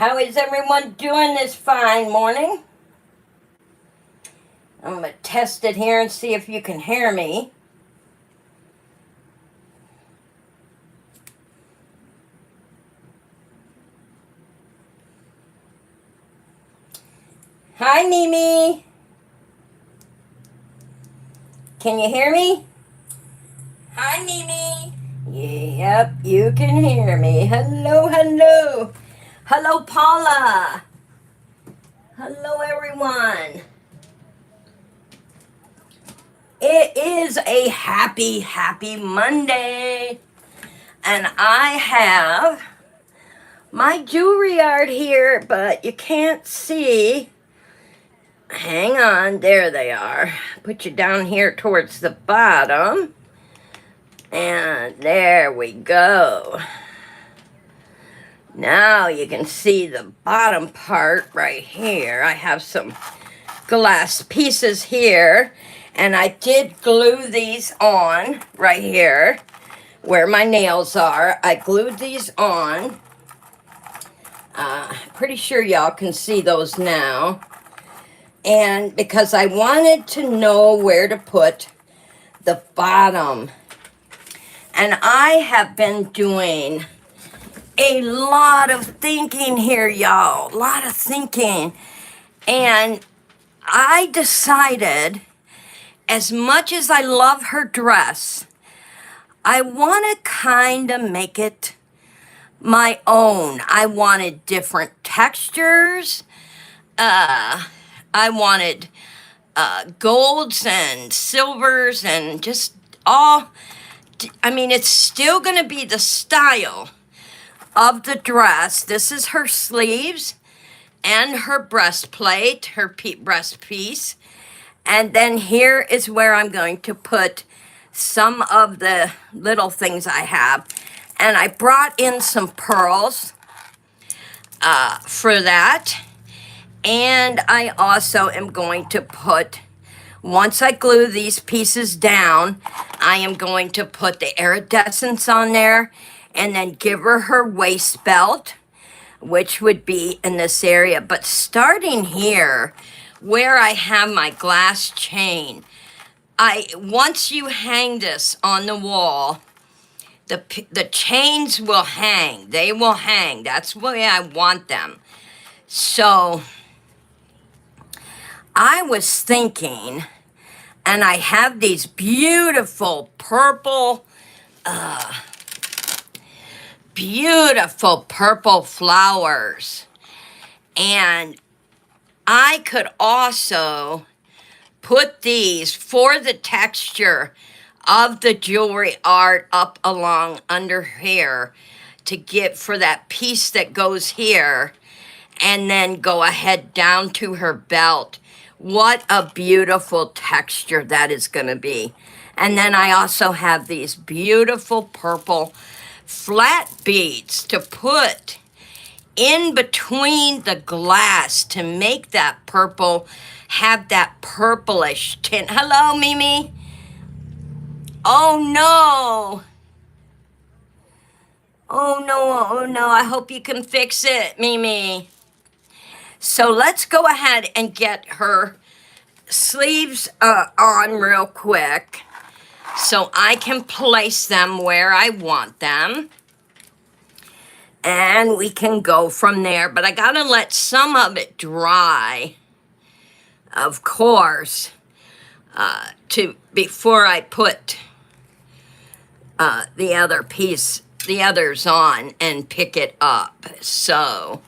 How is everyone doing this fine morning? I'm going to test it here and see if you can hear me. Hi, Mimi. Can you hear me? Hi, Mimi. Yep, you can hear me. Hello, hello. Hello, Paula. Hello, everyone. It is a happy Monday. And I have my jewelry art here, but you can't see. Hang on, there they are. Put you down here towards the bottom. And there we go. Now you can see the bottom part right here. I have some glass pieces here. And I did glue these on right here where my nails are. I glued these on. Pretty sure y'all can see those now. And because I wanted to know where to put the bottom. And I have been doing a lot of thinking here, y'all. A lot of thinking. And I decided, as much as I love her dress, I want to kind of make it my own. I wanted different textures. I wanted golds and silvers and just all. I mean, it's still going to be the style of the dress. This is her sleeves and her breastplate, her breast piece. And then here is where I'm going to put some of the little things I have. And I brought in some pearls for that. And I also am going to put, once I glue these pieces down, I am going to put the iridescence on there and then give her waist belt, which would be in this area. But starting here, where I have my glass chain, once you hang this on the wall, the chains will hang. They will hang. That's the way I want them. So I was thinking, and I have these beautiful purple flowers. And I could also put these for the texture of the jewelry art up along under here to get for that piece that goes here and then go ahead down to her belt. What a beautiful texture that is going to be. And then I also have these beautiful purple flat beads to put in between the glass to make that purple have that purplish tint. Hello, Mimi. Oh, no. Oh, no. I hope you can fix it, Mimi. So let's go ahead and get her sleeves on real quick so I can place them where I want them. And we can go from there. But I got to let some of it dry, of course, before I put the others on and pick it up. So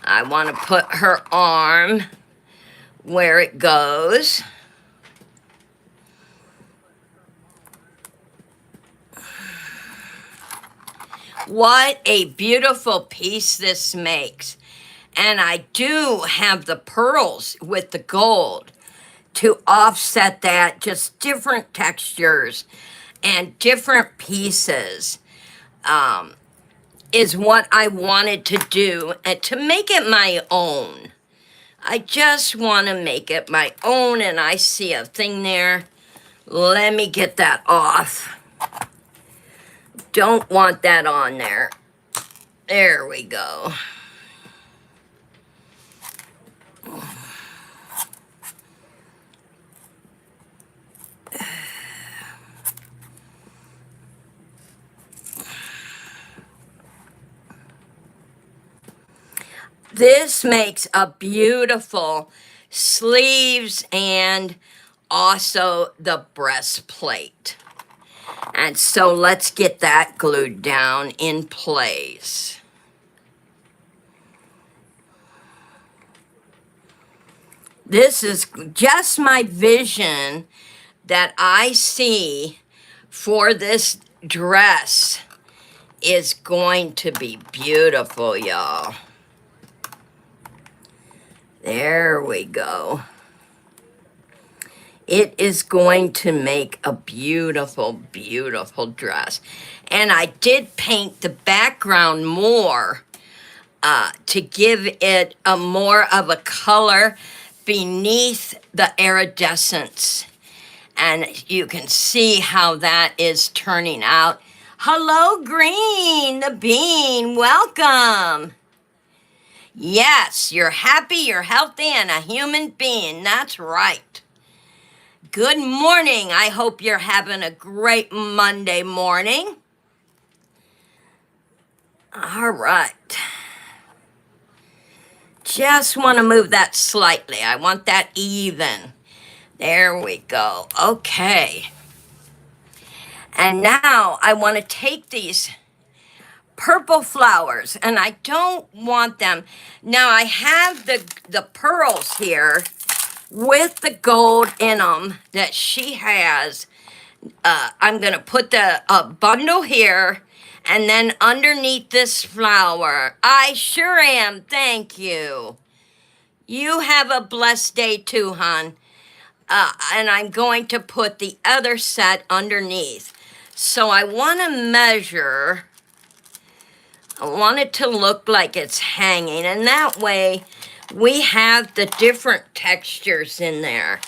I want to put her arm where it goes. What a beautiful piece this makes. And I do have the pearls with the gold to offset that, just different textures and different pieces. Is what I wanted to do and to make it my own. I just want to make it my own, and I see a thing there. Let me get that off. Don't want that on there. There we go. This makes a beautiful sleeves and also the breastplate. And so let's get that glued down in place. This is just my vision that I see for this dress is going to be beautiful, y'all. There we go. It is going to make a beautiful, beautiful dress. And I did paint the background more to give it a more of a color beneath the iridescence. And you can see how that is turning out. Hello, Green, the bean, welcome. Yes, you're happy, you're healthy, and a human being, that's right. Good morning. I hope you're having a great Monday morning. All right. Just want to move that slightly. I want that even. There we go. Okay. And now I want to take these purple flowers, and I don't want them. Now I have the pearls here with the gold in them that she has. I'm going to put the bundle here, and then underneath this flower. I sure am. Thank you. You have a blessed day too, hon. And I'm going to put the other set underneath. So I want to measure. I want it to look like it's hanging, and that way we have the different textures in there.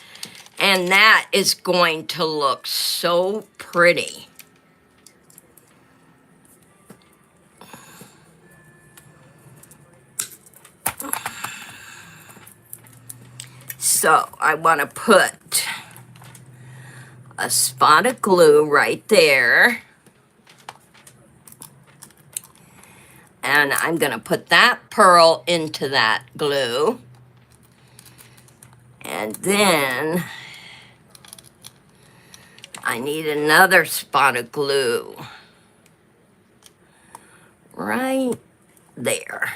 And that is going to look so pretty. So I want to put a spot of glue right there. And I'm going to put that pearl into that glue. And then I need another spot of glue right there.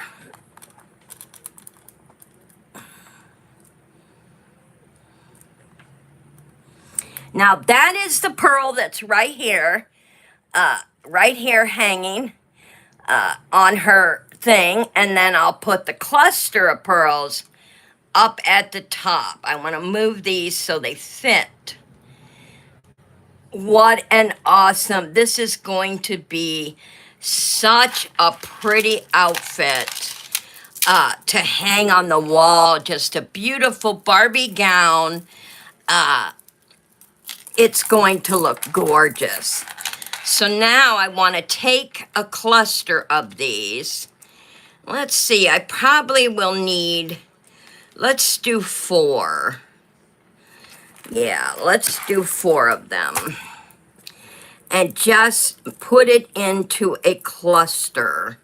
Now that is the pearl that's right here hanging on her thing. And then I'll put the cluster of pearls up at the top. I want to move these so they fit. What an awesome, this is going to be such a pretty outfit to hang on the wall. Just a beautiful Barbie gown. It's going to look gorgeous. So now I want to take a cluster of these. Let's see, I probably will need, let's do 4. Yeah, let's do 4 of them. And just put it into a cluster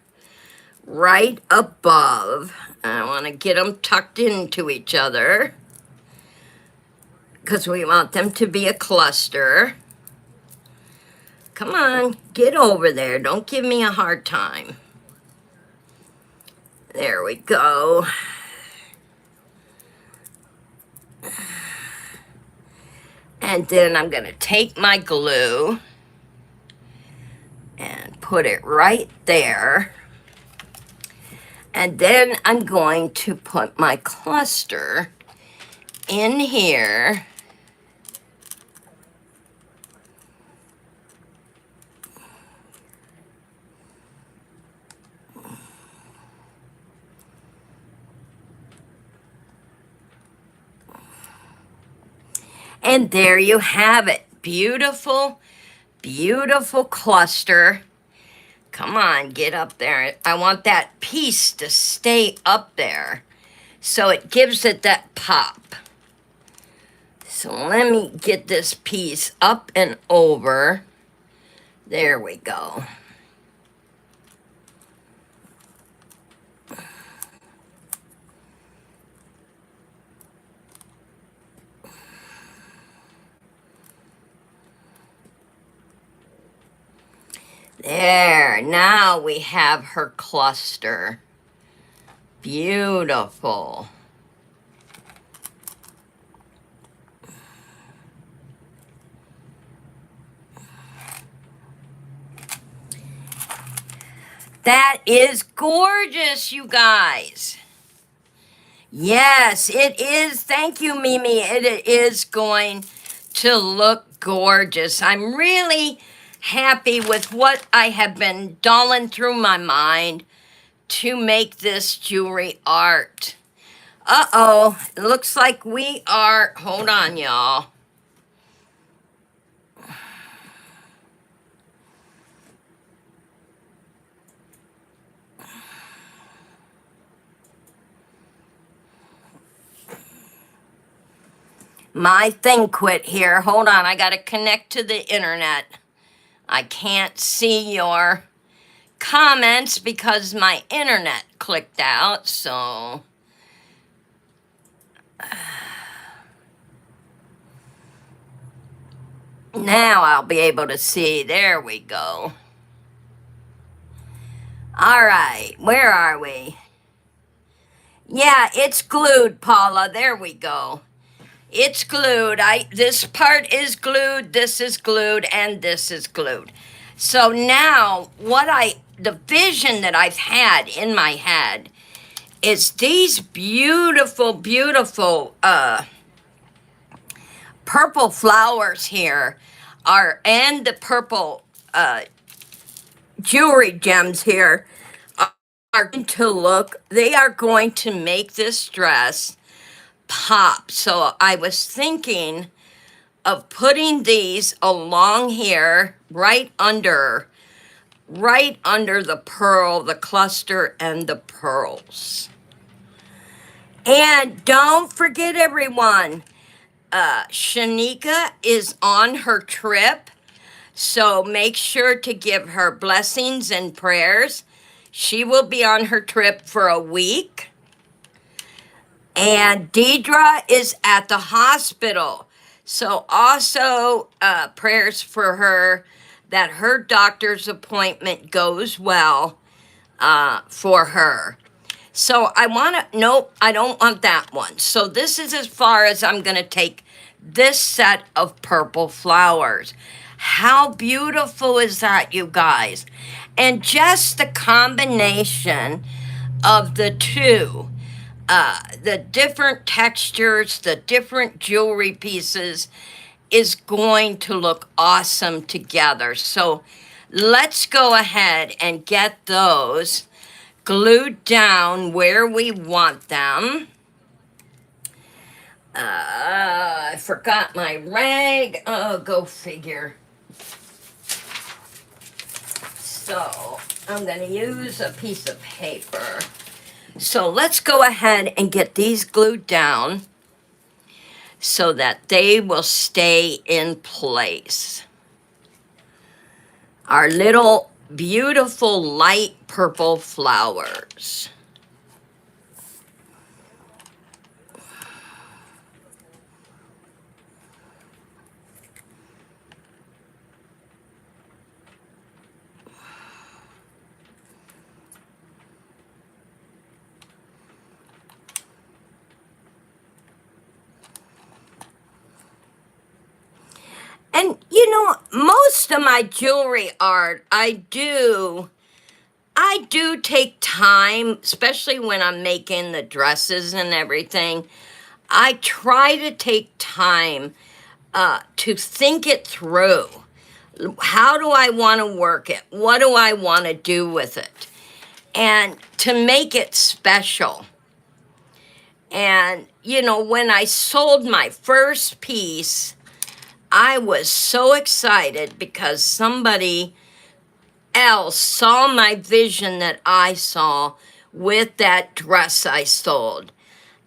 right above. I want to get them tucked into each other because we want them to be a cluster. Come on, get over there. Don't give me a hard time. There we go. And then I'm going to take my glue and put it right there. And then I'm going to put my cluster in here. And there you have it. Beautiful, beautiful cluster. Come on, get up there. I want that piece to stay up there so it gives it that pop. So let me get this piece up and over. There we go. There, now we have her cluster. Beautiful. That is gorgeous, you guys. Yes, it is. Thank you, Mimi. It is going to look gorgeous. I'm really happy with what I have been dulling through my mind to make this jewelry art. Uh-oh, it looks like we are, hold on, y'all. My thing quit here. Hold on, I gotta connect to the internet. I can't see your comments because my internet clicked out, so. Now I'll be able to see. There we go. All right, where are we? Yeah, it's glued, Paula. There we go. It's glued. This part is glued, this is glued, and this is glued. So now the vision that I've had in my head is these beautiful, beautiful purple flowers here and the purple jewelry gems here are going to look, they are going to make this dress pop. So I was thinking of putting these along here, right under the pearl, the cluster, and the pearls. And don't forget, everyone, Shanika is on her trip, so make sure to give her blessings and prayers. She will be on her trip for a week. And Deidre is at the hospital. So also prayers for her that her doctor's appointment goes well for her. So nope, I don't want that one. So this is as far as I'm going to take this set of purple flowers. How beautiful is that, you guys? And just the combination of the two, the different textures, the different jewelry pieces is going to look awesome together. So let's go ahead and get those glued down where we want them. I forgot my rag. Oh, go figure. So I'm going to use a piece of paper. So let's go ahead and get these glued down so that they will stay in place. Our little beautiful light purple flowers. And you know, most of my jewelry art, I do take time, especially when I'm making the dresses and everything. I try to take time to think it through. How do I want to work it? What do I want to do with it? And to make it special. And, you know, when I sold my first piece, I was so excited because somebody else saw my vision that I saw with that dress I sold.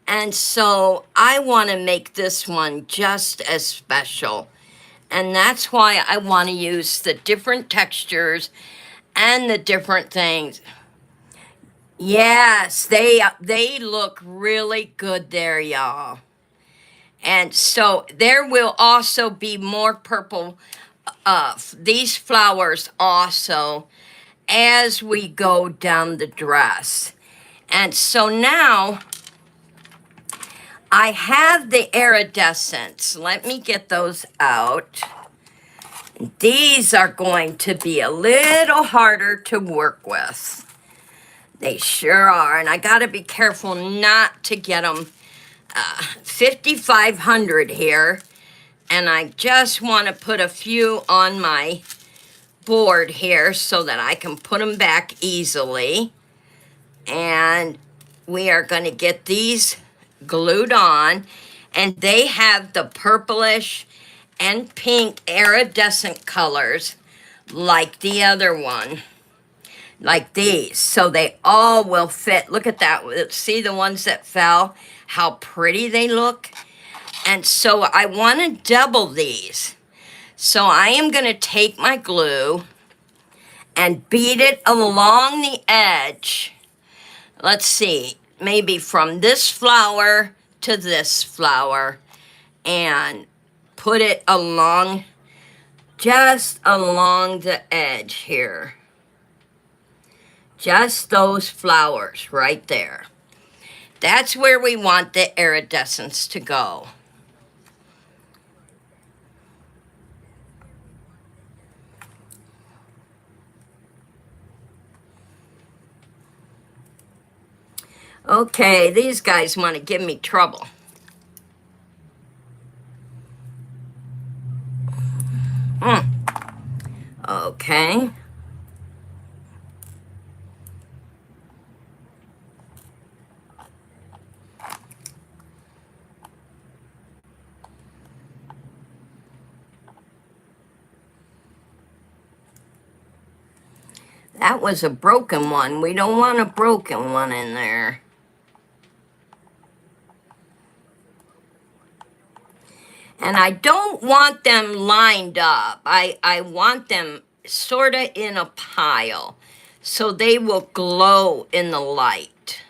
And so I want to make this one just as special. And that's why I want to use the different textures and the different things. Yes, they look really good there, y'all. And so there will also be more purple these flowers also as we go down the dress. And so now I have the iridescents. Let me get those out. These are going to be a little harder to work with. They sure are. And I got to be careful not to get them 5,500 here. And I just want to put a few on my board here so that I can put them back easily. And we are going to get these glued on, and they have the purplish and pink iridescent colors like the other one, like these, so they all will fit. Look at that. See the ones that fell, how pretty they look? And so I want to double these. So I am going to take my glue and beat it along the edge. Let's see, maybe from this flower to this flower, and put it along, just along the edge here. Just those flowers right there. That's where we want the iridescence to go. Okay, these guys want to give me trouble. Okay. That was a broken one. We don't want a broken one in there. And I don't want them lined up. I want them sort of in a pile so they will glow in the light.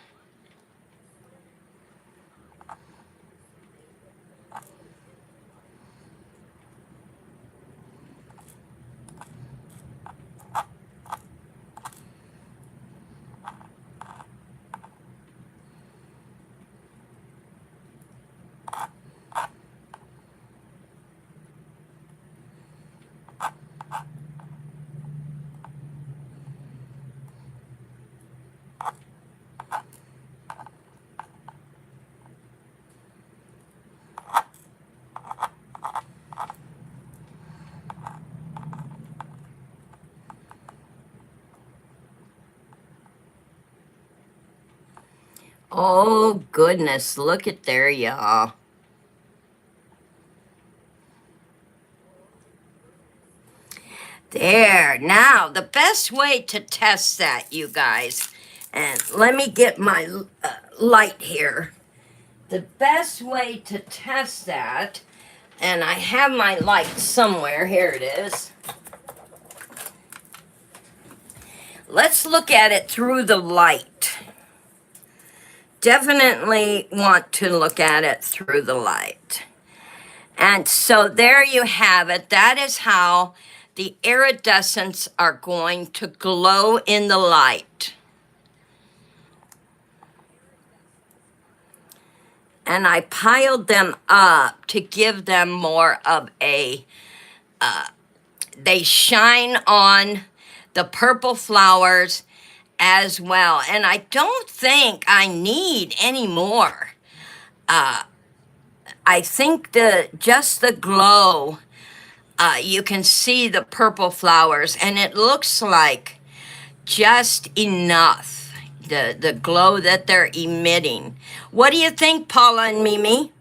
Oh, goodness, look at there, y'all. There. Now, the best way to test that, you guys, and let me get my light here. The best way to test that, and I have my light somewhere. Here it is. Let's look at it through the light. Definitely want to look at it through the light. And so there you have it. That is how the iridescents are going to glow in the light. And I piled them up to give them more of a, they shine on the purple flowers as well. And I don't think I need any more. I think just the glow, you can see the purple flowers, and it looks like just enough, the glow that they're emitting. What do you think, Paula and Mimi?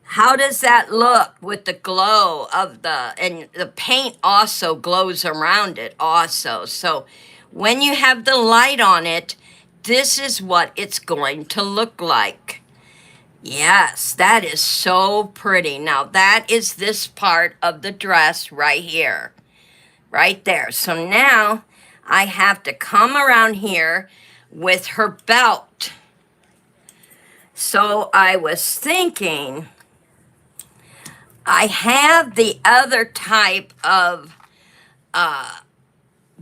How does that look with the glow of and the paint also glows around it also. So when you have the light on it, this is what it's going to look like. Yes, that is so pretty. Now that is this part of the dress right here, right there. So now I have to come around here with her belt. So I was thinking I have the other type of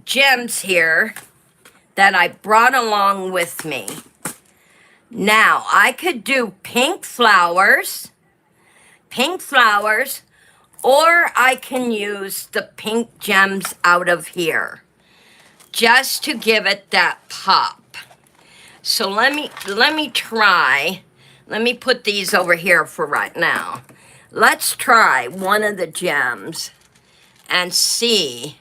gems here that I brought along with me. Now, I could do pink flowers, or I can use the pink gems out of here just to give it that pop. So let me try. Let me put these over here for right now. Let's try one of the gems and see.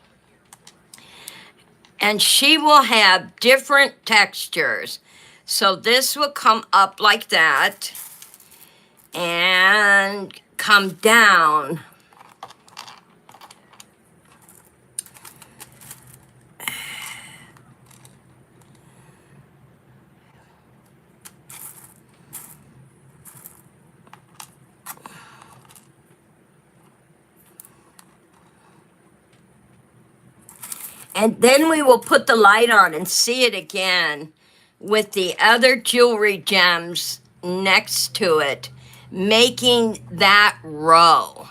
And she will have different textures. So this will come up like that and come down. And then we will put the light on and see it again with the other jewelry gems next to it, making that row.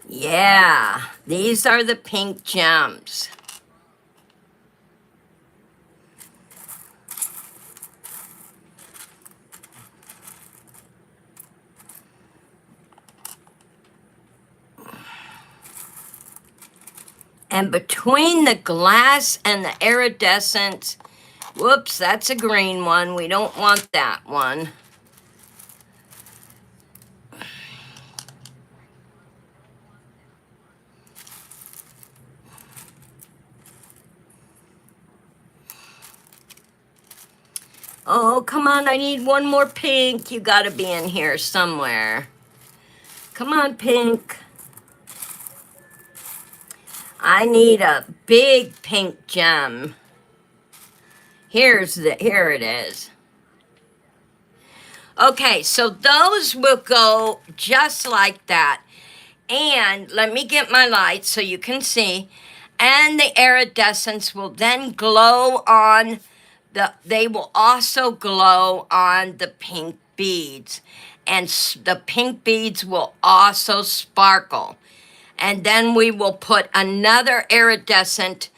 Yeah, these are the pink gems. And between the glass and the iridescent, whoops, that's a green one. We don't want that one. Oh, come on, I need one more pink. You gotta be in here somewhere. Come on, pink. I need a big pink gem. Here it is. Okay, so those will go just like that. And let me get my light so you can see. And the iridescence will then glow on they will also glow on the pink beads. And the pink beads will also sparkle. And then we will put another iridescent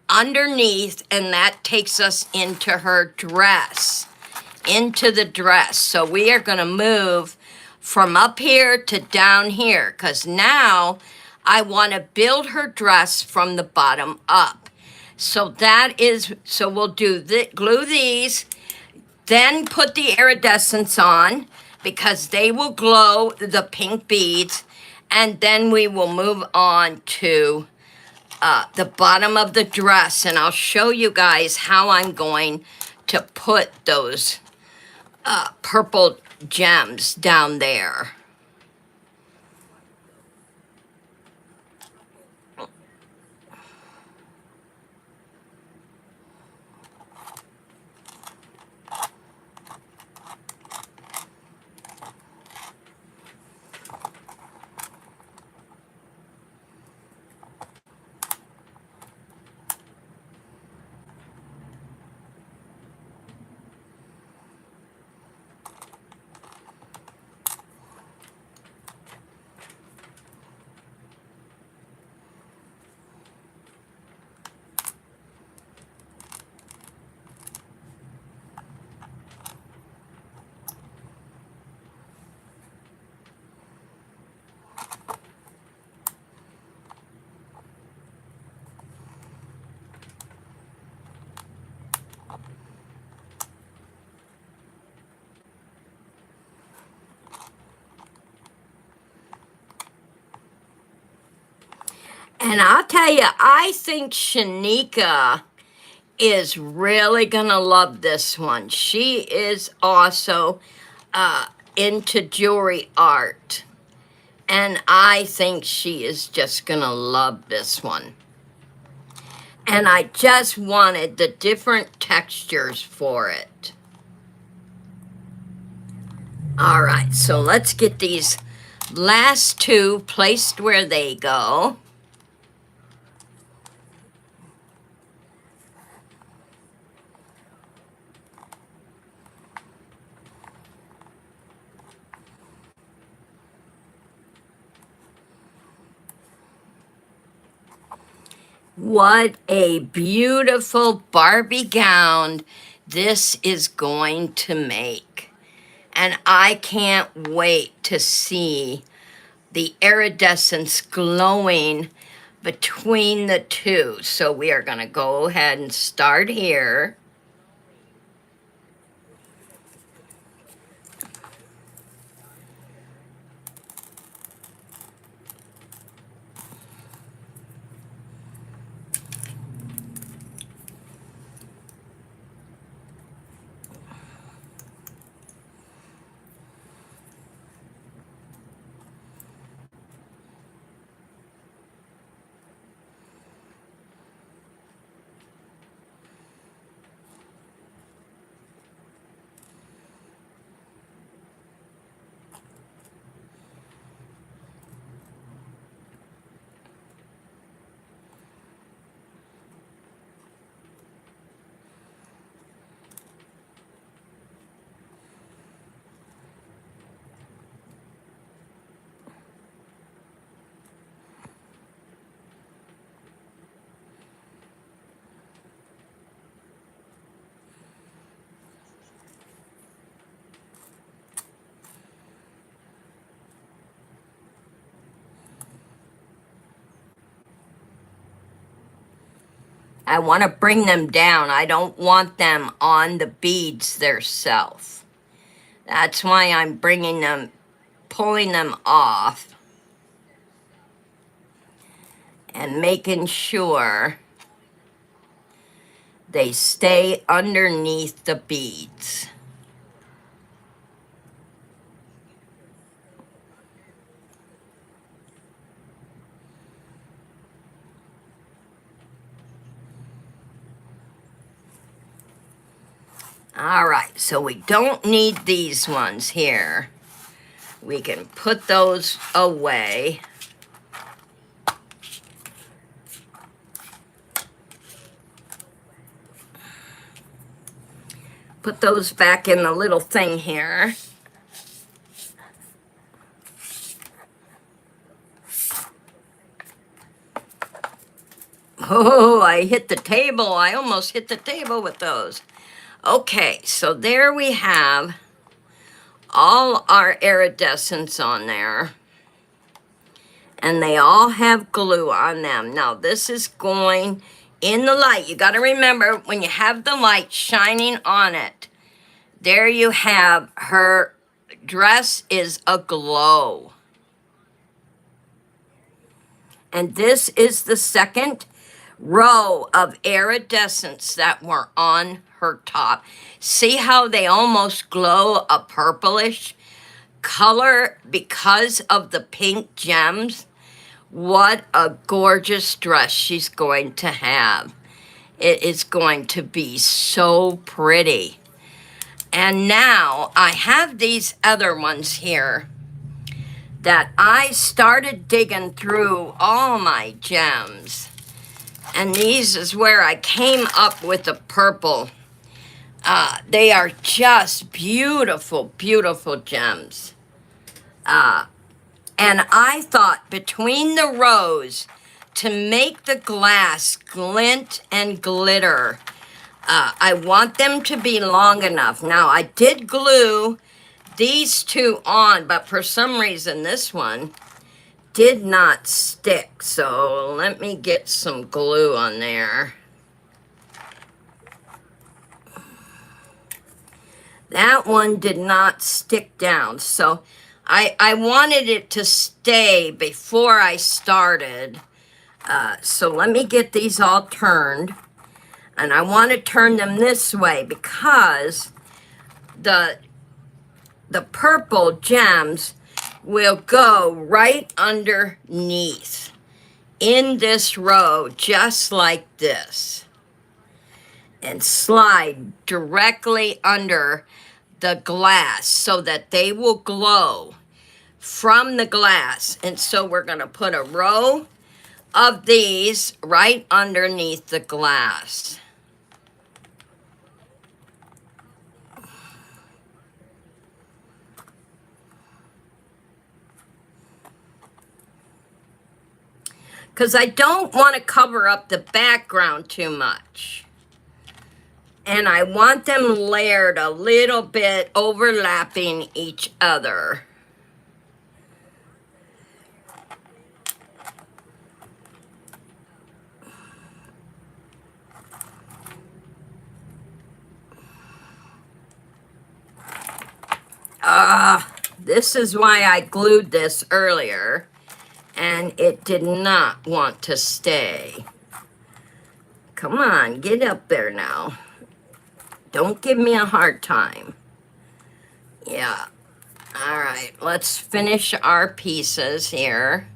underneath, and that takes us into her dress, into the dress. So we are going to move from up here to down here, because now I want to build her dress from the bottom up. So so we'll do glue these, then put the iridescence on, because they will glow the pink beads, and then we will move on to the bottom of the dress, and I'll show you guys how I'm going to put those purple gems down there. And I'll tell you, I think Shanika is really gonna love this one. She is also into jewelry art, and I think she is just gonna love this one. And I just wanted the different textures for it. All right, so let's get these last two placed where they go. What a beautiful Barbie gown this is going to make. And I can't wait to see the iridescence glowing between the two. So we are going to go ahead and start here. I want to bring them down. I don't want them on the beads theirself. That's why I'm bringing them, pulling them off and making sure they stay underneath the beads. All right, so we don't need these ones here. We can put those away. Put those back in the little thing here. Oh, I hit the table. I almost hit the table with those. Okay, so there we have all our iridescence on there. And they all have glue on them. Now, this is going in the light. You got to remember, when you have the light shining on it, there you have her dress is aglow. And this is the second row of iridescence that were on her top. See how they almost glow a purplish color because of the pink gems? What a gorgeous dress she's going to have. It is going to be so pretty. And now I have these other ones here that I started digging through all my gems. And these is where I came up with the purple. They are just beautiful, beautiful gems. And I thought between the rows, to make the glass glint and glitter, I want them to be long enough. Now, I did glue these two on, but for some reason this one did not stick. So let me get some glue on there. That one did not stick down. So I wanted it to stay before I started. So let me get these all turned. And I want to turn them this way because the purple gems will go right underneath in this row, just like this, and slide directly under the glass so that they will glow from the glass. And so we're going to put a row of these right underneath the glass. because I don't want to cover up the background too much. And I want them layered a little bit, overlapping each other. This is why I glued this earlier, and it did not want to stay. Come on, get up there now. Don't give me a hard time. Yeah. All right, let's finish our pieces here.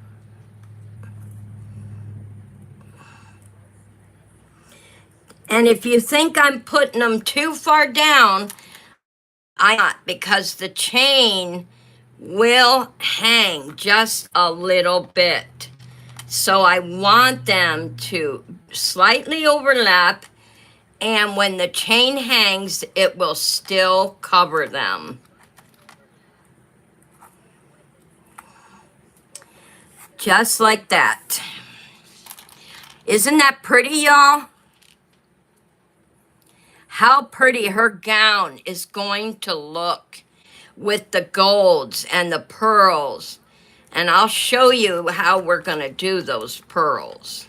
And if you think I'm putting them too far down, I'm not, because the chain will hang just a little bit. So I want them to slightly overlap, and when the chain hangs, it will still cover them. Just like that. Isn't that pretty, y'all? How pretty her gown is going to look with the golds and the pearls. And I'll show you how we're going to do those pearls.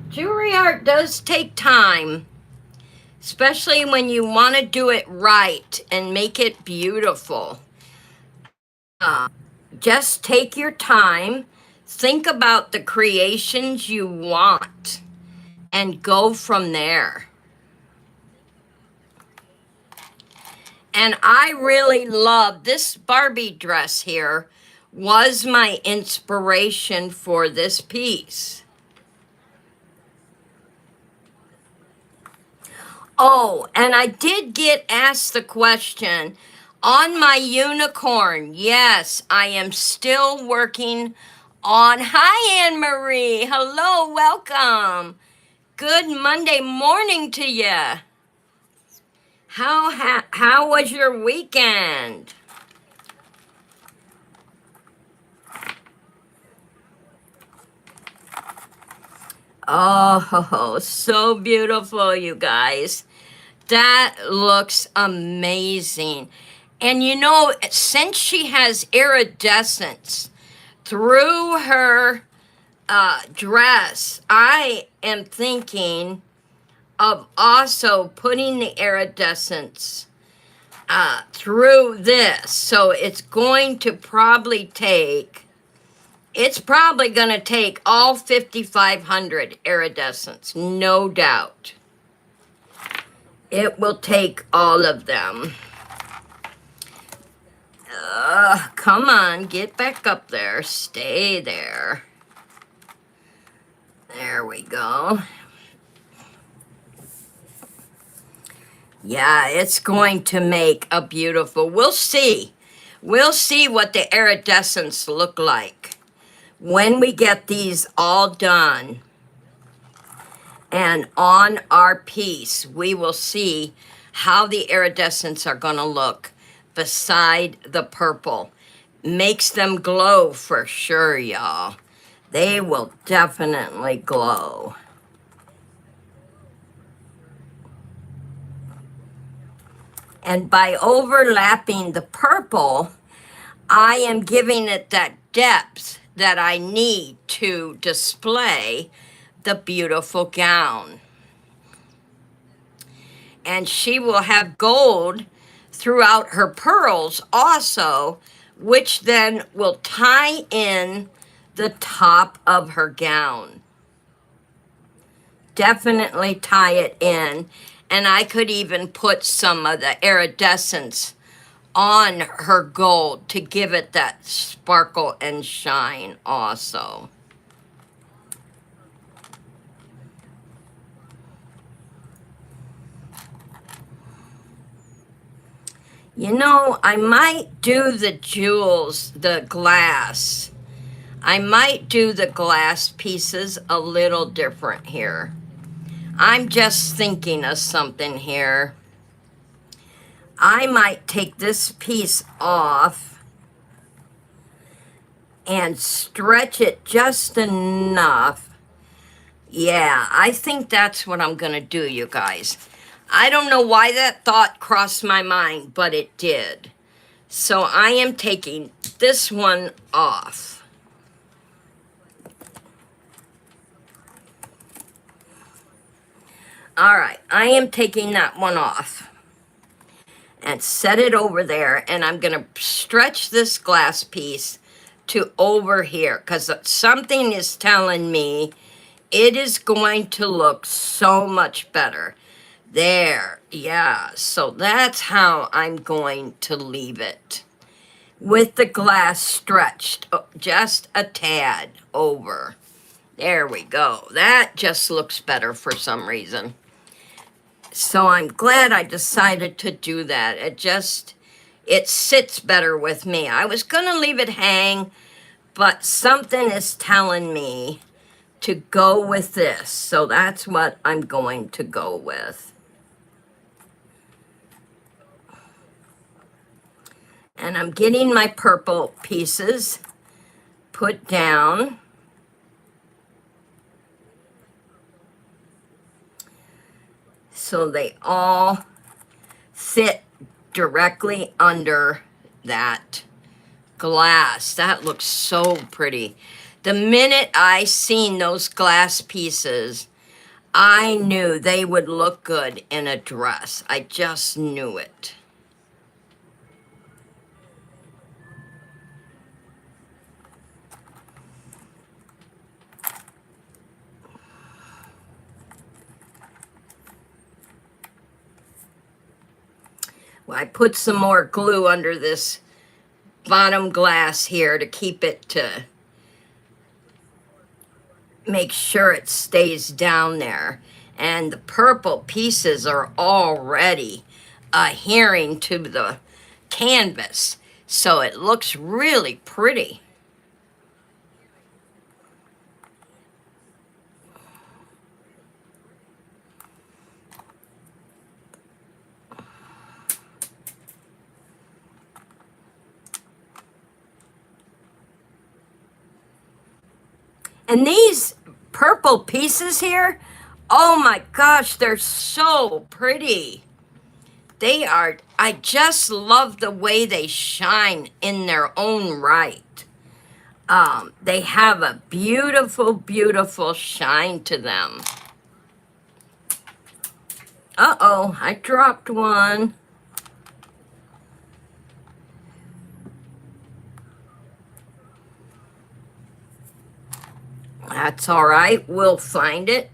Jewelry art does take time, especially when you want to do it right and make it beautiful. Just take your time, think about the creations you want, and go from there. And I really love this Barbie dress here, was my inspiration for this piece. Oh, and I did get asked the question on my unicorn. Yes, I am still working on. Hi, Anne Marie. Hello, welcome. Good Monday morning to you. How was your weekend? Oh, so beautiful, you guys. That looks amazing. And you know, since she has iridescence through her dress, I am thinking of also putting the iridescence through this. So it's going to probably take, all 5,500 iridescence, no doubt. It will take all of them. Come on, get back up there. Stay there. There we go. Yeah, it's going to make a beautiful, we'll see. We'll see what the iridescence look like when we get these all done. And on our piece, we will see how the iridescents are going to look beside the purple. Makes them glow for sure, y'all. They will definitely glow. And by overlapping the purple, I am giving it that depth that I need to display the beautiful gown. And she will have gold throughout her pearls also, which then will tie in the top of her gown. Definitely tie it in. And I could even put some of the iridescence on her gold to give it that sparkle and shine also. You know, I might do the jewels, the glass, I might do the glass pieces a little different here. I'm just thinking of something here. I might take this piece off and stretch it just enough. Yeah, I think that's what I'm gonna do, you guys. I don't know why that thought crossed my mind, but it did. So I am taking this one off. All right, I am taking that one off and set it over there, and I'm gonna stretch this glass piece to over here because something is telling me it is going to look so much better. There, yeah, so that's how I'm going to leave it. With the glass stretched just a tad over. There we go. That just looks better for some reason. So I'm glad I decided to do that. It sits better with me. I was gonna leave it hang, but something is telling me to go with this. So that's what I'm going to go with. And I'm getting my purple pieces put down. So they all fit directly under that glass. That looks so pretty. The minute I seen those glass pieces, I knew they would look good in a dress. I just knew it. Well, I put some more glue under this bottom glass here to keep it to make sure it stays down there. And the purple pieces are already adhering to the canvas, so it looks really pretty. And these purple pieces here, oh my gosh, they're so pretty. They are, I just love the way they shine in their own right. They have a beautiful, beautiful shine to them. Uh-oh, I dropped one. That's all right, we'll find it.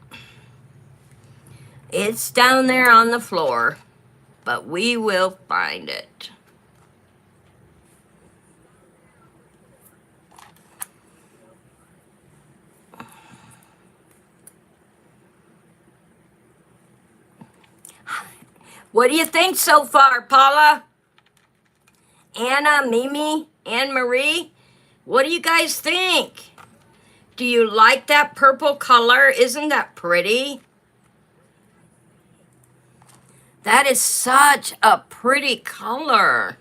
It's down there on the floor, but we will find it. What do you think so far, Paula? Anna, Mimi, Anne Marie? What do you guys think? Do you like that purple color? Isn't that pretty? That is such a pretty color.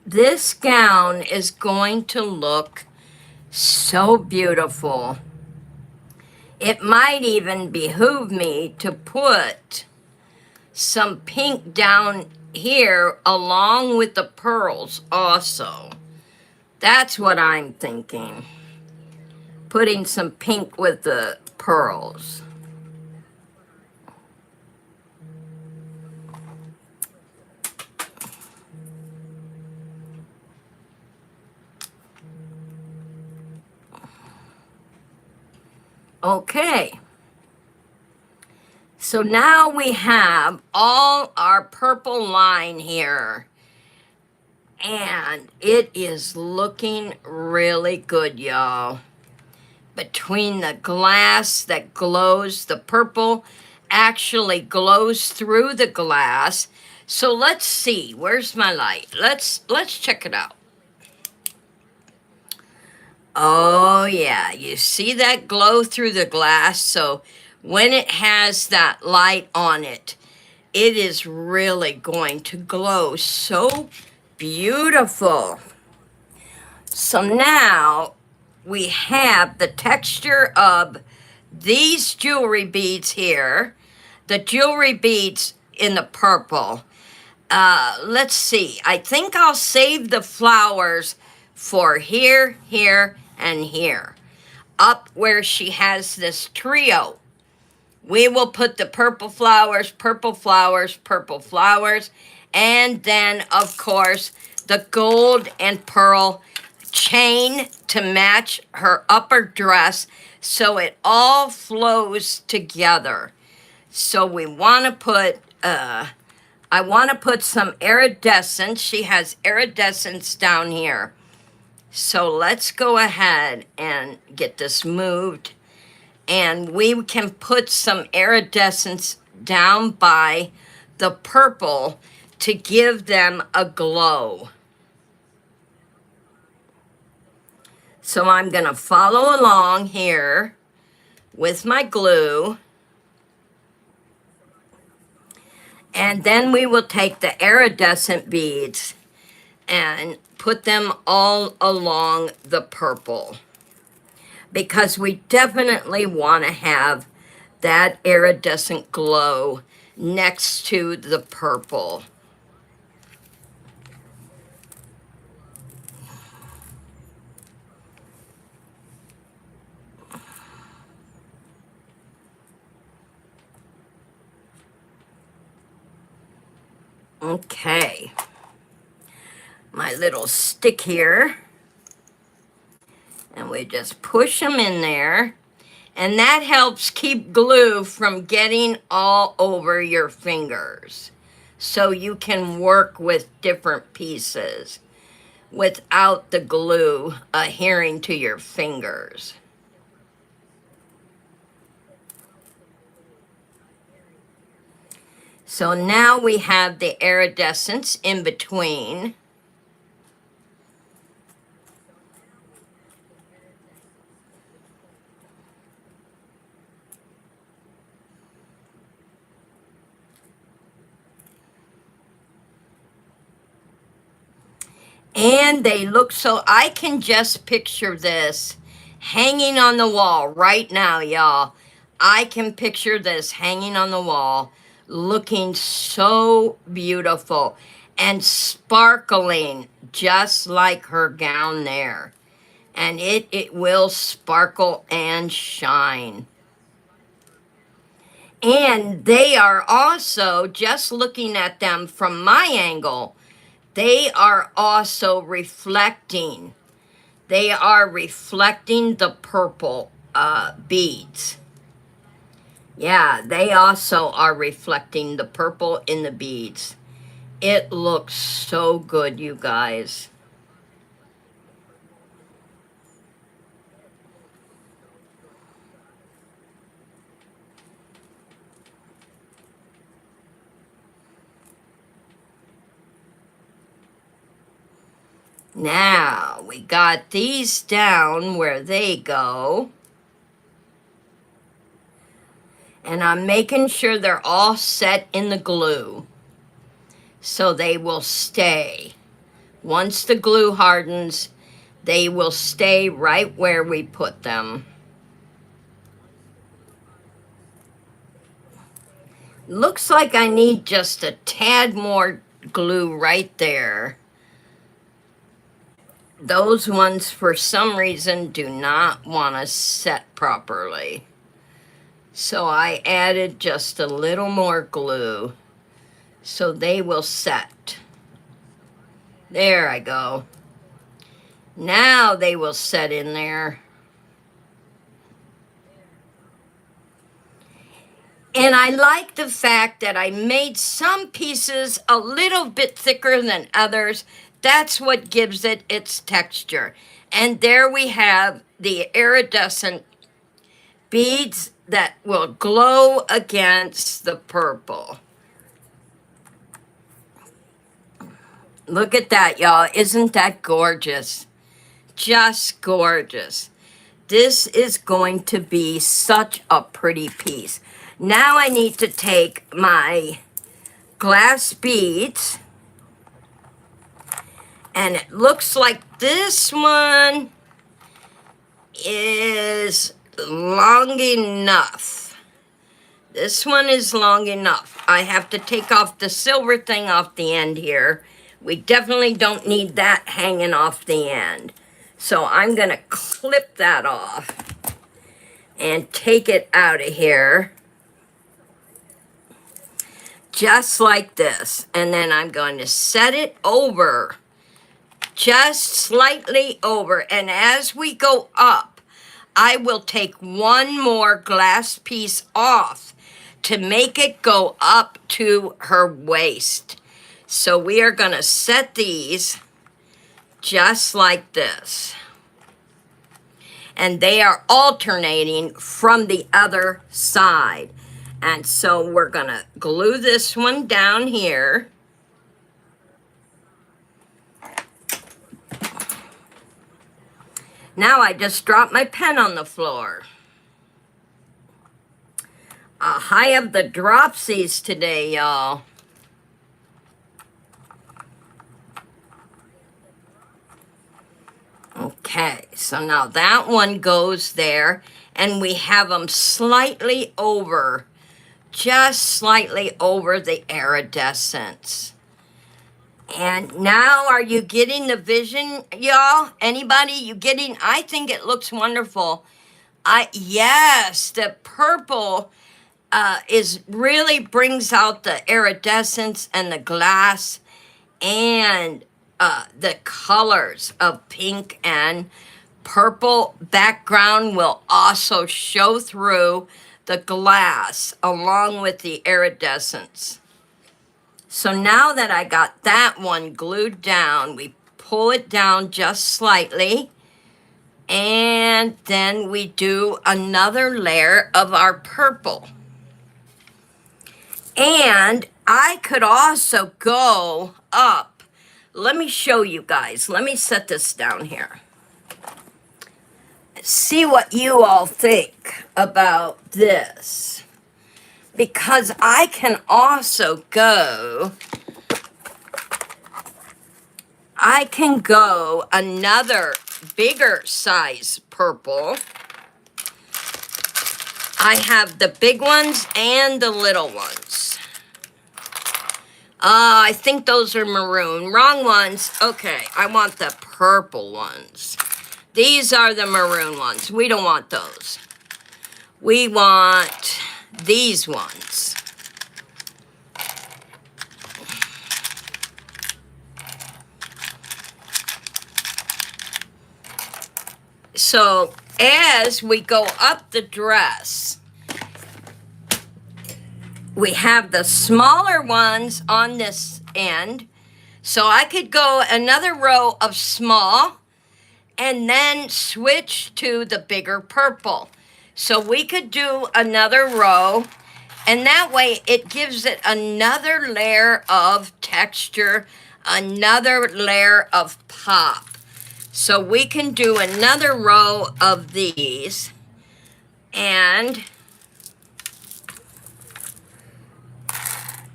This gown is going to look so beautiful. It might even behoove me to put some pink down here along with the pearls also. That's what I'm thinking. Putting some pink with the pearls. Okay. So now we have all our purple line here. And it is looking really good, y'all. Between the glass that glows, the purple actually glows through the glass. So let's see, where's my light? Let's check it out. Oh yeah, you see that glow through the glass? So when it has that light on it, it is really going to glow so beautiful. So now we have the texture of these jewelry beads here, the jewelry beads in the purple. Let's see, I think I'll save the flowers for here, here, and here. Up where she has this trio, we will put the purple flowers, purple flowers, purple flowers, and then, of course, the gold and pearl chain to match her upper dress so it all flows together. So we want to put, I want to put some iridescence. She has iridescence down here. So let's go ahead and get this moved. And we can put some iridescence down by the purple to give them a glow. So I'm going to follow along here with my glue. And then we will take the iridescent beads and put them all along the purple, because we definitely want to have that iridescent glow next to the purple. Okay, my little stick here, and we just push them in there, and that helps keep glue from getting all over your fingers, so you can work with different pieces without the glue adhering to your fingers. So now we have the iridescence in between. And they look so, I can just picture this hanging on the wall right now, y'all. I can picture this hanging on the wall, looking so beautiful and sparkling just like her gown there. And it will sparkle and shine. And they are also, just looking at them from my angle, they are also reflecting. They are reflecting the purple beads. Yeah, they also are reflecting the purple in the beads. It looks so good, you guys. Now, we got these down where they go. And I'm making sure they're all set in the glue so they will stay. Once the glue hardens, they will stay right where we put them. Looks like I need just a tad more glue right there. Those ones, for some reason, do not want to set properly. So I added just a little more glue so they will set. There I go. Now they will set in there. And I like the fact that I made some pieces a little bit thicker than others. That's what gives it its texture. And there we have the iridescent beads that will glow against the purple. Look at that, y'all. Isn't that gorgeous? Just gorgeous. This is going to be such a pretty piece. Now I need to take my glass beads, and it looks like this one is long enough. This one is long enough. I have to take off the silver thing off the end here. We definitely don't need that hanging off the end. So I'm gonna clip that off and take it out of here. Just like this. And then I'm going to set it over. Just slightly over. And as we go up, I will take one more glass piece off to make it go up to her waist. So we are going to set these just like this. And they are alternating from the other side. And so we're going to glue this one down here. Now I just dropped my pen on the floor. I have the dropsies today, y'all. Okay, so now that one goes there, and we have them slightly over, just slightly over the iridescence. And now, are you getting the vision, y'all? Anybody, you getting? I think it looks wonderful. Yes, the purple really brings out the iridescence and the glass and the colors of pink and purple background will also show through the glass along with the iridescence. So now that I got that one glued down, we pull it down just slightly, and then we do another layer of our purple. And I could also go up. Let me show you guys. Let me set this down here. See what you all think about this. Because I can also go, another bigger size purple. I have the big ones and the little ones. I think those are maroon. Wrong ones. Okay, I want the purple ones. These are the maroon ones. We don't want those. We want these ones. So as we go up the dress, we have the smaller ones on this end. So I could go another row of small and then switch to the bigger purple. So we could do another row, and that way it gives it another layer of texture, another layer of pop. So we can do another row of these, and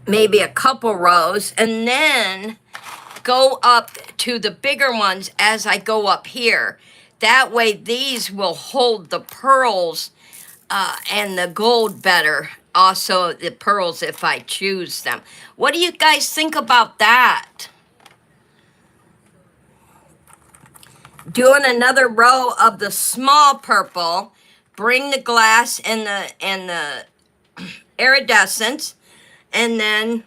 maybe a couple rows, and then go up to the bigger ones as I go up here. That way these will hold the pearls and the gold better. Also the pearls if I choose them. What do you guys think about that? Doing another row of the small purple, bring the glass and the iridescence, and then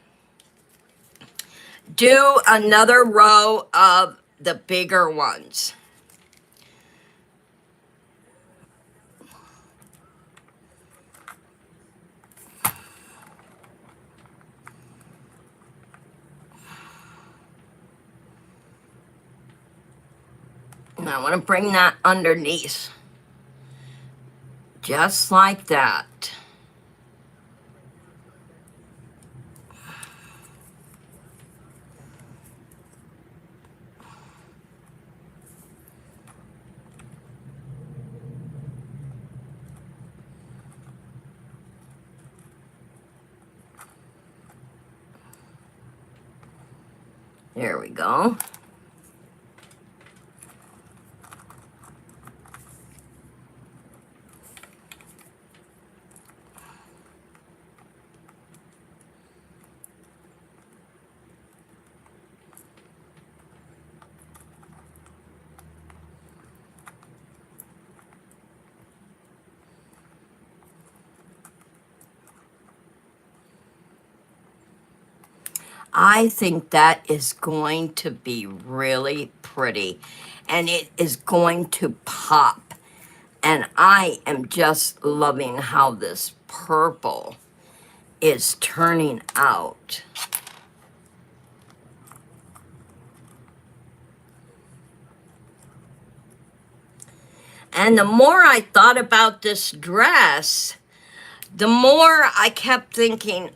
do another row of the bigger ones. And I want to bring that underneath. Just like that. There we go. I think that is going to be really pretty, and it is going to pop. And I am just loving how this purple is turning out. And the more I thought about this dress, the more I kept thinking,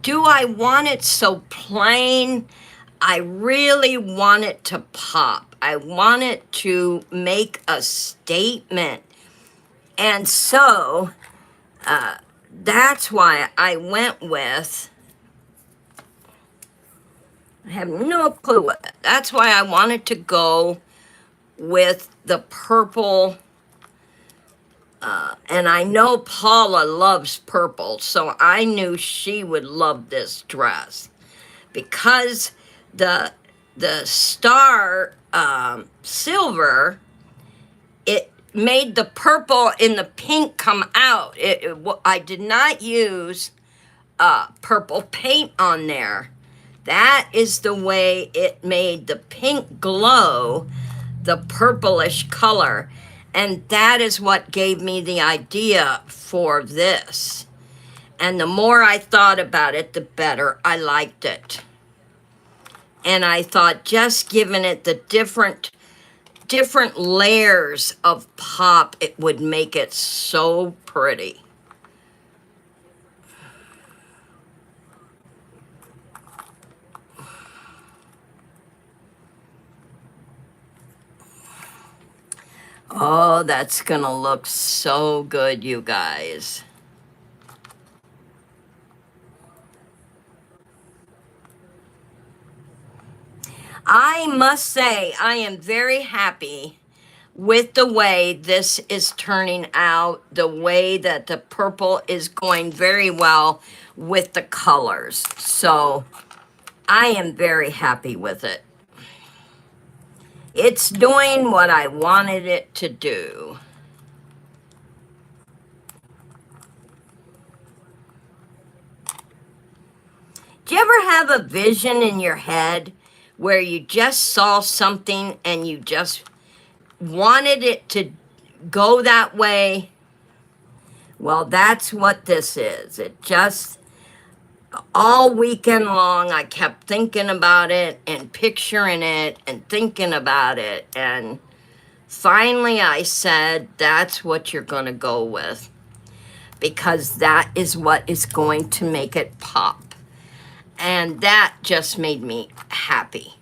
do I want it so plain? I really want it to pop. I want it to make a statement. And so that's why I went with, I have no clue what, that's why I wanted to go with the purple. And I know Paula loves purple, so I knew she would love this dress because the star silver, it made the purple and the pink come out. I did not use purple paint on there. That is the way it made the pink glow, the purplish color. And that is what gave me the idea for this. And the more I thought about it, the better I liked it. And I thought just giving it the different layers of pop, it would make it so pretty. Oh, that's gonna look so good, you guys. I must say, I am very happy with the way this is turning out, the way that the purple is going very well with the colors. So I am very happy with it. It's doing what I wanted it to do. Do you ever have a vision in your head where you just saw something and you just wanted it to go that way? Well, that's what this is. It just, all weekend long, I kept thinking about it and picturing it and thinking about it. And finally, I said, that's what you're going to go with, because that is what is going to make it pop. And that just made me happy.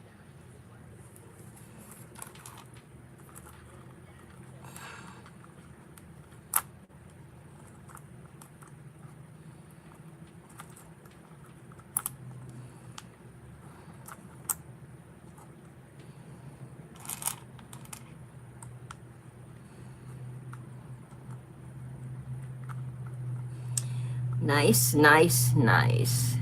Nice, nice, nice.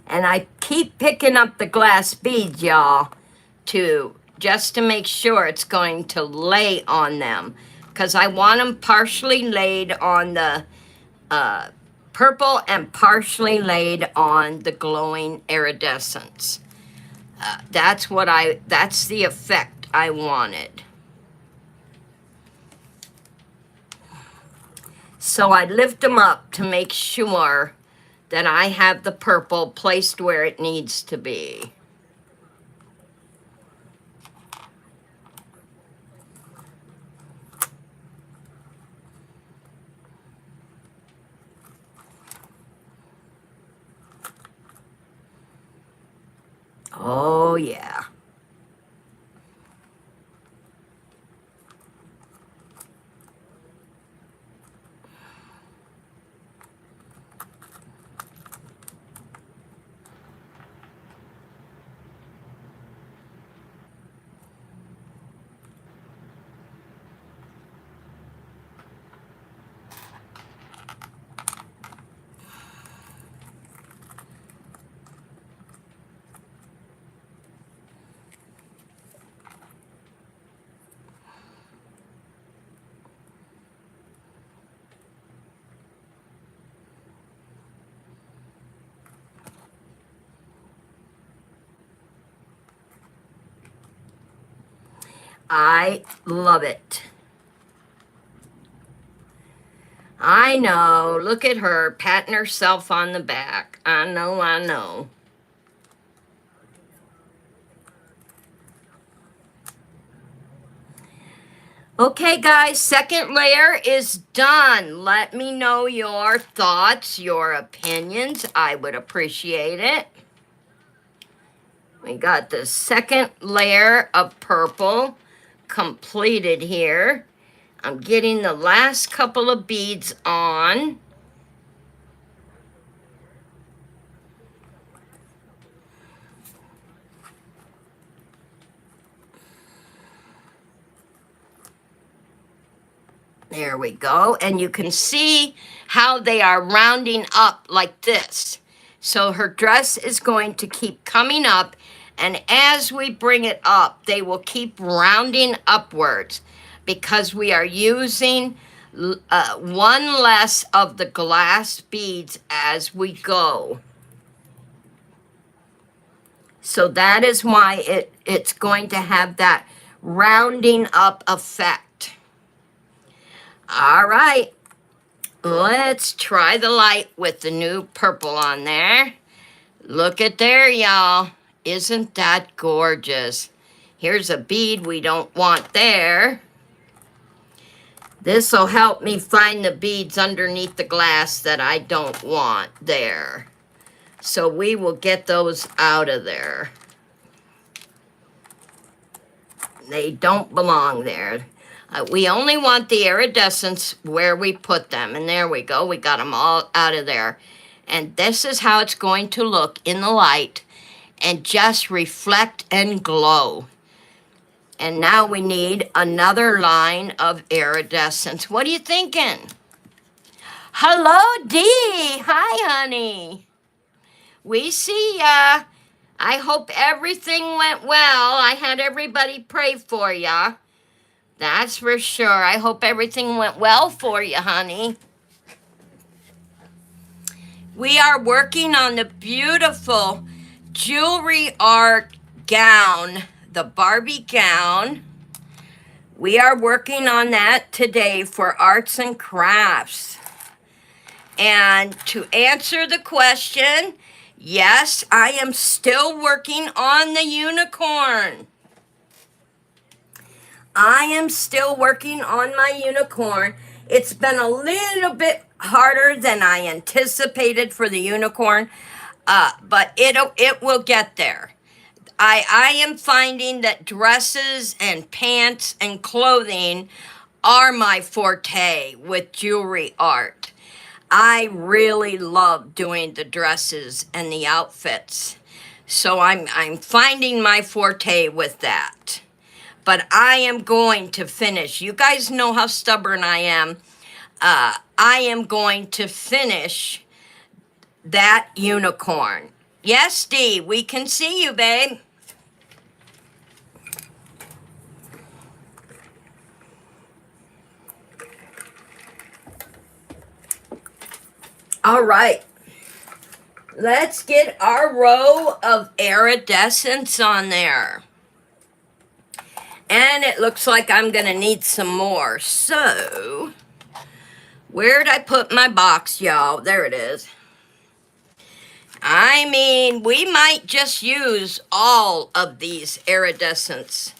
And I keep picking up the glass beads, y'all, just to make sure it's going to lay on them, because I want them partially laid on the purple and partially laid on the glowing iridescence. That's the effect I wanted. So I lift them up to make sure that I have the purple placed where it needs to be. Oh, yeah. I love it. I know. Look at her patting herself on the back. I know, I know. Okay, guys, second layer is done. Let me know your thoughts, your opinions. I would appreciate it. We got the second layer of purple completed here. I'm getting the last couple of beads on. There we go. And you can see how they are rounding up like this. So her dress is going to keep coming up, and as we bring it up, they will keep rounding upwards because we are using one less of the glass beads as we go. So that is why it's going to have that rounding up effect. All right. Let's try the light with the new purple on there. Look at there, y'all. Isn't that gorgeous? Here's a bead we don't want there. This will help me find the beads underneath the glass that I don't want there. So we will get those out of there. They don't belong there. We only want the iridescence where we put them. And there we go. We got them all out of there. And this is how it's going to look in the light and just reflect and glow. And now we need another line of iridescence. What are you thinking? Hello, Dee. Hi, honey. We see ya. I hope everything went well. I had everybody pray for ya. That's for sure. I hope everything went well for you, honey. We are working on the beautiful jewelry art gown, the Barbie gown. We are working on that today for Arts and Crafts. And to answer the question, yes, I am still working on the unicorn. I am still working on my unicorn. It's been a little bit harder than I anticipated for the unicorn, but it will get there. I am finding that dresses and pants and clothing are my forte with jewelry art. I really love doing the dresses and the outfits. So I'm finding my forte with that. But I am going to finish. You guys know how stubborn I am. I am going to finish that unicorn. Yes, Dee, we can see you, babe. All right. Let's get our row of iridescence on there. And it looks like I'm going to need some more. So, where'd I put my box, y'all? There it is. I mean, we might just use all of these iridescents.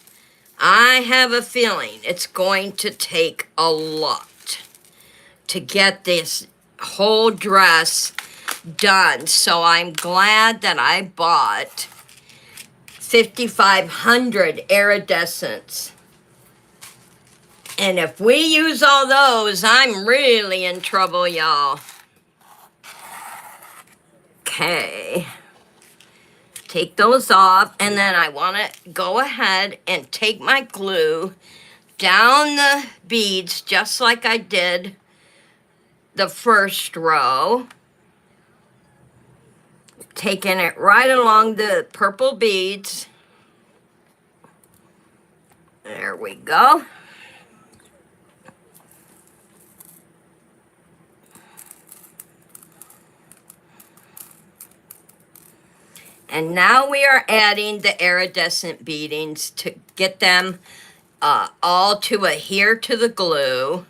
I have a feeling it's going to take a lot to get this whole dress done. So I'm glad that I bought 5,500 iridescents. And if we use all those, I'm really in trouble, y'all. Okay. Take those off, and then I want to go ahead and take my glue down the beads just like I did the first row. Taking it right along the purple beads. There we go. And now we are adding the iridescent beadings to get them all to adhere to the glue.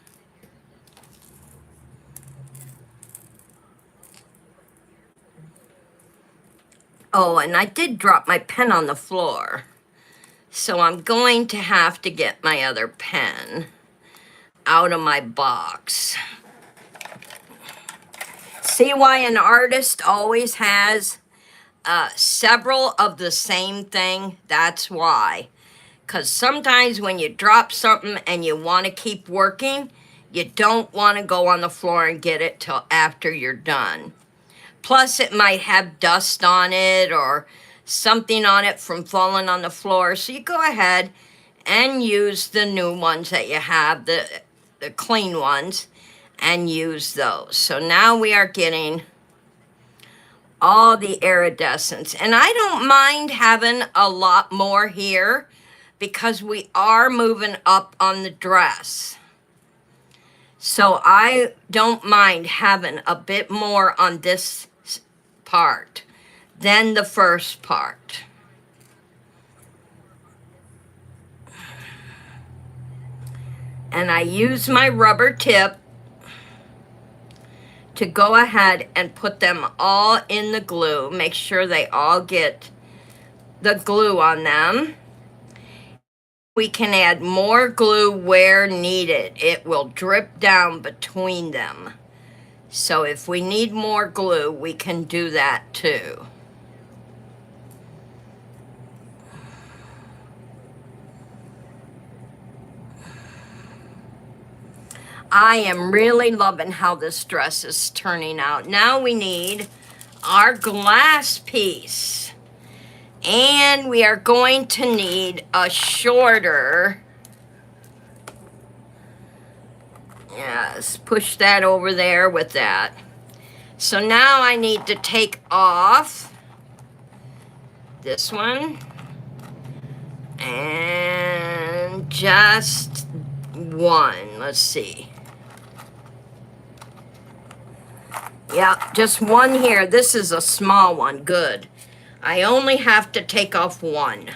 Oh, and I did drop my pen on the floor. So I'm going to have to get my other pen out of my box. See why an artist always has several of the same thing? That's why. Because sometimes when you drop something and you want to keep working, you don't want to go on the floor and get it till after you're done. Plus, it might have dust on it or something on it from falling on the floor. So you go ahead and use the new ones that you have, the clean ones, and use those. So now we are getting all the iridescence. And I don't mind having a lot more here because we are moving up on the dress. So I don't mind having a bit more on this part than the first part. And I use my rubber tip to go ahead and put them all in the glue. Make sure they all get the glue on them. We can add more glue where needed. It will drip down between them. So if we need more glue, we can do that too. I am really loving how this dress is turning out. Now we need our glass piece. And we are going to need a shorter. Yes, push that over there with that. So now I need to take off this one. And just one. Let's see. Yeah, just one here. This is a small one. Good. I only have to take off one.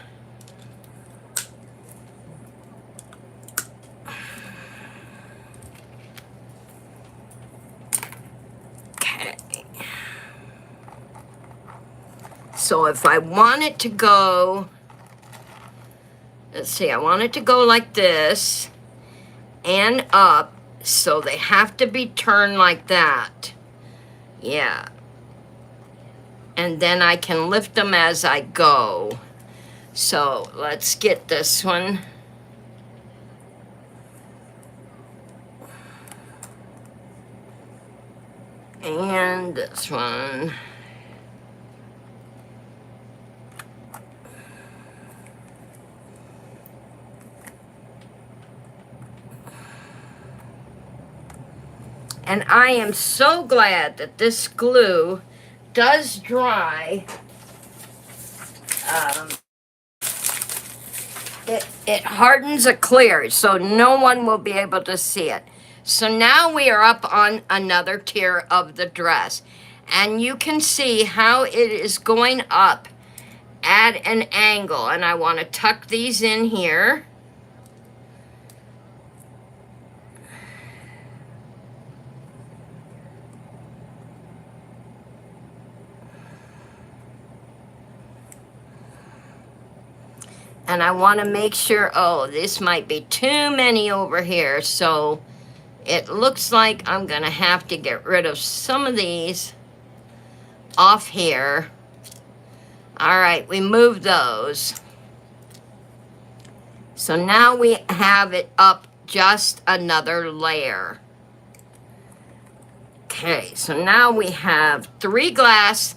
Okay. So if I want it to go, let's see, I want it to go like this and up, so they have to be turned like that. Yeah. And then I can lift them as I go. So let's get this one. And this one. And I am so glad that this glue does dry. It hardens it clear, so no one will be able to see it. So now we are up on another tier of the dress. And you can see how it is going up at an angle. And I want to tuck these in here. And I want to make sure, oh, this might be too many over here. So it looks like I'm going to have to get rid of some of these off here. All right, we move those. So now we have it up just another layer. Okay, so now we have 3 glass,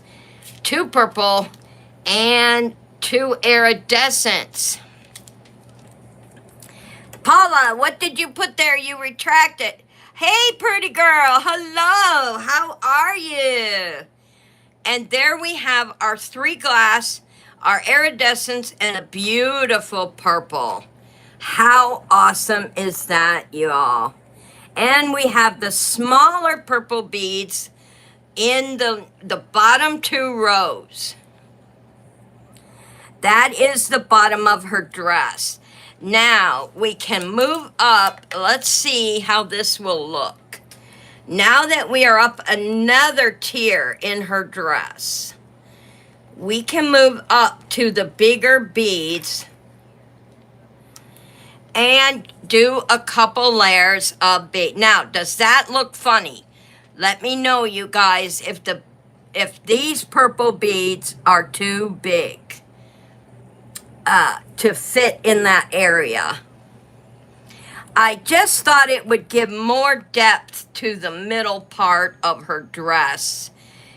2 purple, and 2 iridescents. Paula, what did you put there? You retracted. Hey, pretty girl. Hello. How are you? And there we have our 3 glass, our iridescents, and a beautiful purple. How awesome is that, y'all? And we have the smaller purple beads in the bottom 2 rows. That is the bottom of her dress. Now we can move up. Let's see how this will look. Now that we are up another tier in her dress, we can move up to the bigger beads and do a couple layers of bead. Now, does that look funny? Let me know, you guys, if these purple beads are too big to fit in that area. I just thought it would give more depth to the middle part of her dress.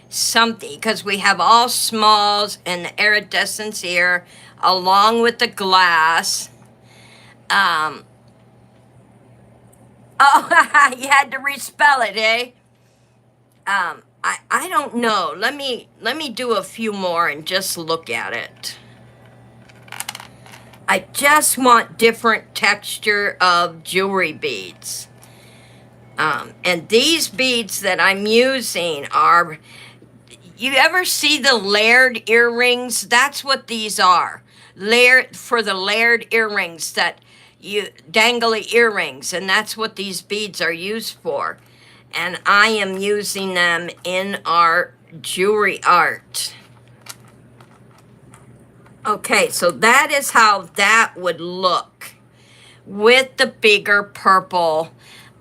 Something, because we have all smalls and the iridescence here, along with the glass. Oh, you had to respell it, eh? I don't know. Let me do a few more and just look at it. I just want different texture of jewelry beads. And these beads that I'm using are, you ever see the layered earrings? That's what these are. Layered, for the layered earrings that you, dangly earrings, and that's what these beads are used for. And I am using them in our jewelry art. Okay, so that is how that would look with the bigger purple.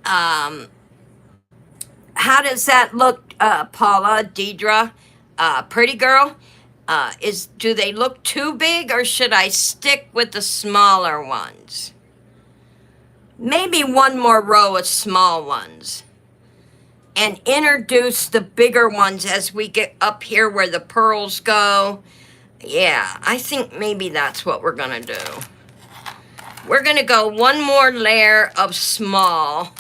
How does that look, Paula, Deidre, pretty girl? Do they look too big, or should I stick with the smaller ones? Maybe one more row of small ones. And introduce the bigger ones as we get up here where the pearls go. Yeah, I think maybe that's what we're gonna do. We're gonna go one more layer of small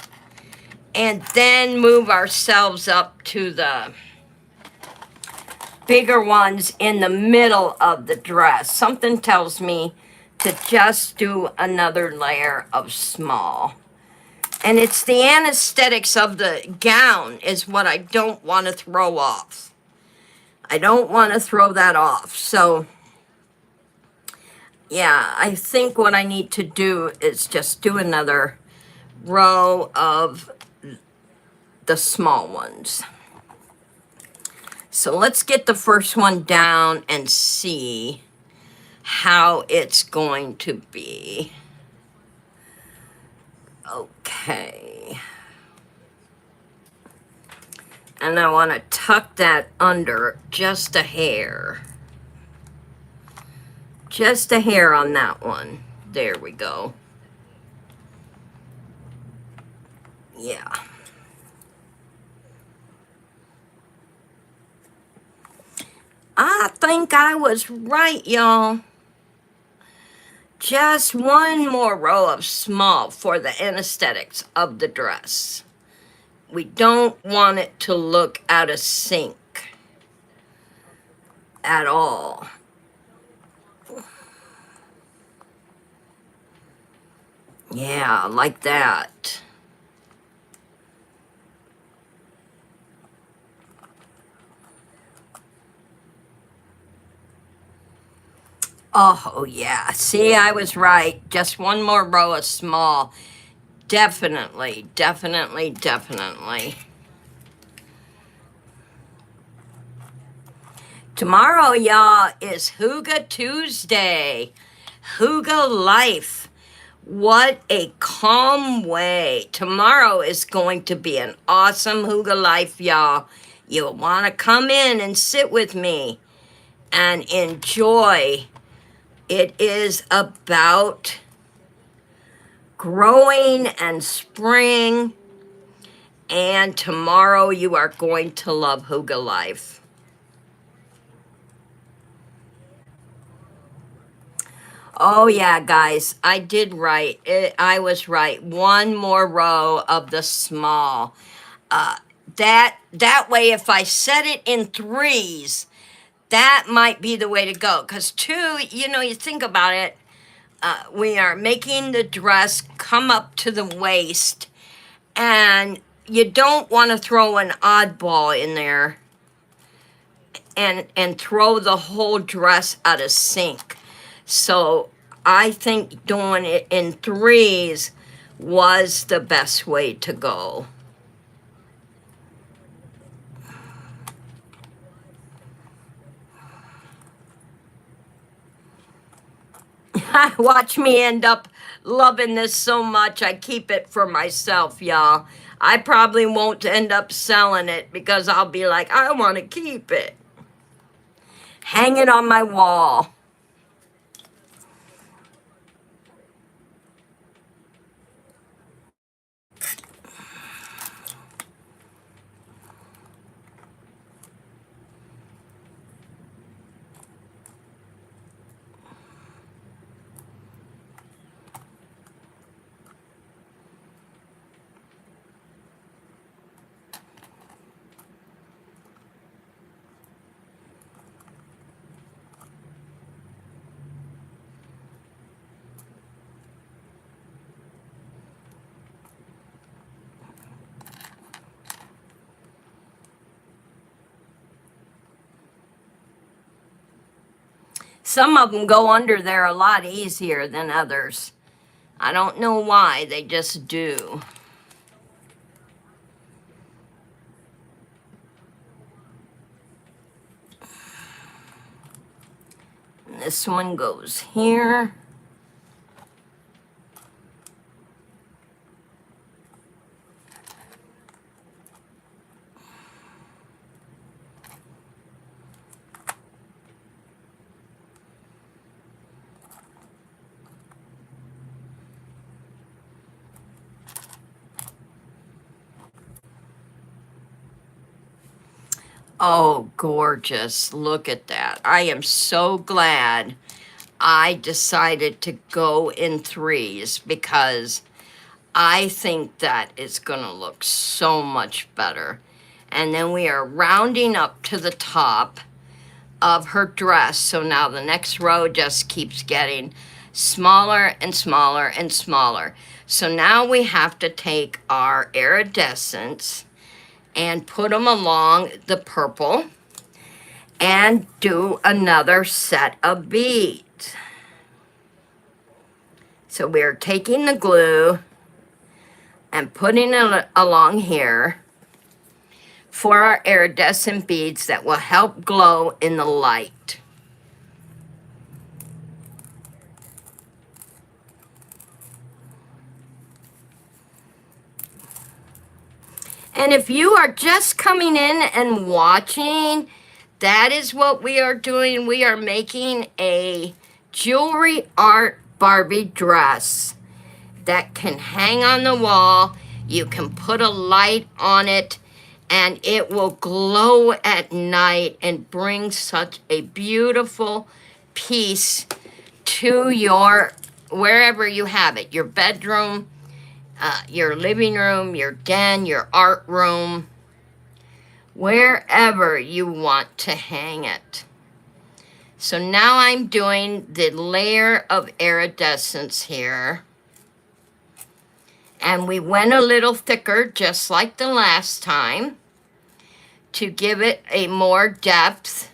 and then move ourselves up to the bigger ones in the middle of the dress. Something tells me to just do another layer of small. And it's the anesthetics of the gown is what I don't want to throw off. I don't want to throw that off. So, yeah, I think what I need to do is just do another row of the small ones. So let's get the first one down and see how it's going to be. Okay. And I want to tuck that under just a hair. Just a hair on that one. There we go. Yeah. I think I was right, y'all. Just one more row of small for the anesthetics of the dress. We don't want it to look out of sync at all. Yeah, like that. Oh, yeah. See, I was right. Just one more row of small. Definitely, definitely, definitely. Tomorrow, y'all, is Hygge Tuesday. Hygge life. What a calm way. Tomorrow is going to be an awesome Hygge life, y'all. You'll want to come in and sit with me. and enjoy. It is about growing and spring, and tomorrow you are going to love Hygge Life. Oh yeah, guys, I did right. I was right. One more row of the small. That way, if I set it in threes, that might be the way to go. Because two, you know, you think about it, we are making the dress come up to the waist, and you don't want to throw an oddball in there and throw the whole dress out of sync. So I think doing it in threes was the best way to go. Watch me end up loving this so much I keep it for myself, y'all. I probably won't end up selling it because I'll be like, I want to keep it. Hang it on my wall. Some of them go under there a lot easier than others. I don't know why, they just do. And this one goes here. Oh, gorgeous. Look at that. I am so glad I decided to go in threes because I think that is going to look so much better. And then we are rounding up to the top of her dress. So now the next row just keeps getting smaller and smaller and smaller. So now we have to take our iridescents and put them along the purple and do another set of beads. So we're taking the glue and putting it along here for our iridescent beads that will help glow in the light. And if you are just coming in and watching, that is what we are doing. We are making a jewelry art Barbie dress that can hang on the wall. You can put a light on it and it will glow at night and bring such a beautiful piece to your, wherever you have it, your bedroom, your living room, your den, your art room, wherever you want to hang it. So now I'm doing the layer of iridescence here. And we went a little thicker, just like the last time, to give it a more depth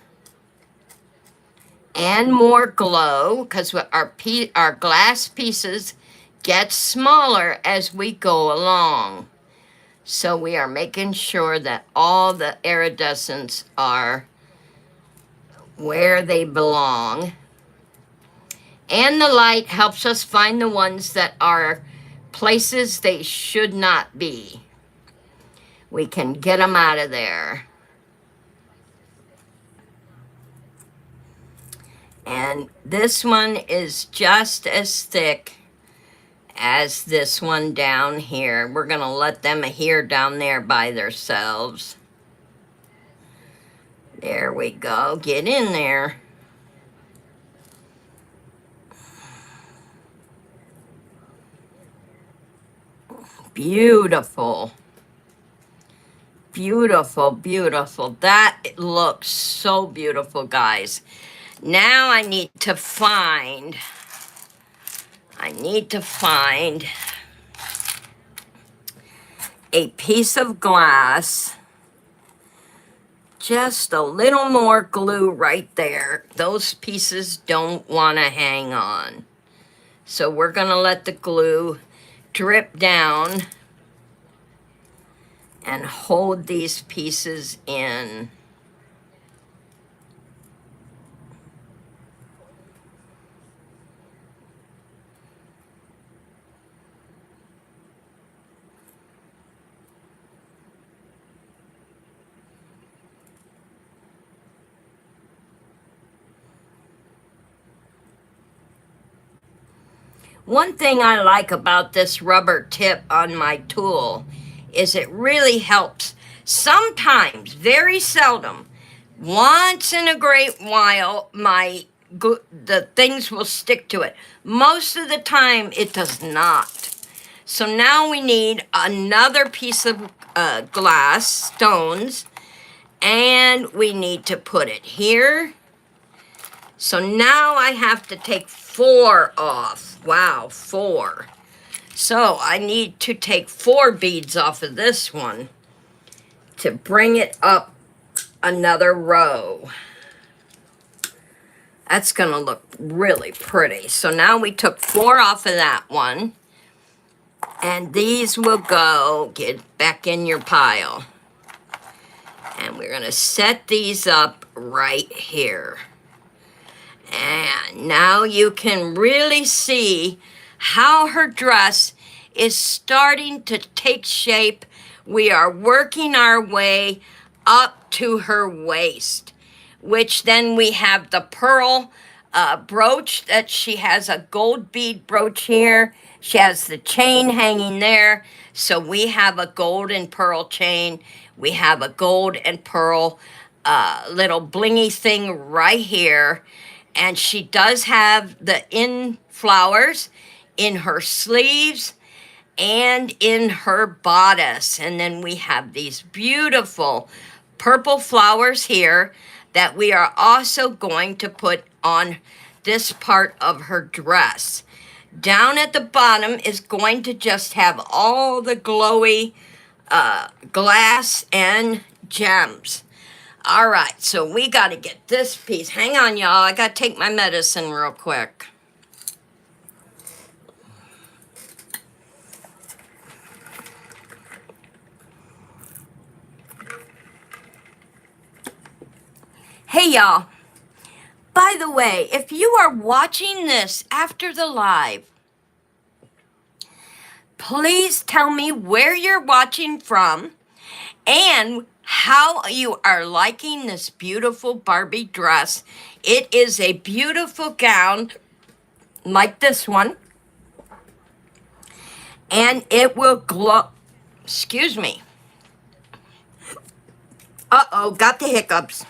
and more glow, because our glass pieces get smaller as we go along. So we are making sure that all the iridescents are where they belong. And the light helps us find the ones that are places they should not be. We can get them out of there. And this one is just as thick as this one down here. We're going to let them adhere down there by themselves. There we go. Get in there. Beautiful. Beautiful, beautiful. That looks so beautiful, guys. Now I need to find a piece of glass. Just a little more glue right there. Those pieces don't want to hang on. So we're going to let the glue drip down and hold these pieces in. One thing I like about this rubber tip on my tool is it really helps. Sometimes, very seldom, once in a great while, the things will stick to it. Most of the time, it does not. So now we need another piece of glass, stones, and we need to put it here. So now I have to take 4 off. Wow, 4. So I need to take 4 beads off of this one to bring it up another row. That's gonna look really pretty. So now we took 4 off of that one, and these will go, get back in your pile. And we're gonna set these up right here. And now you can really see how her dress is starting to take shape. We are working our way up to her waist, which then we have the pearl brooch that she has, a gold bead brooch here. She has the chain hanging there. So we have a gold and pearl chain. We have a gold and pearl little blingy thing right here. And she does have the in flowers in her sleeves and in her bodice. And then we have these beautiful purple flowers here that we are also going to put on this part of her dress. Down at the bottom is going to just have all the glowy glass and gems. All right, so we got to get this piece. Hang on, y'all. I got to take my medicine real quick. Hey, y'all. By the way, if you are watching this after the live, please tell me where you're watching from and how you are liking this beautiful Barbie dress. It is a beautiful gown like this one, and it will glow. Excuse me. Uh-oh, got the hiccups.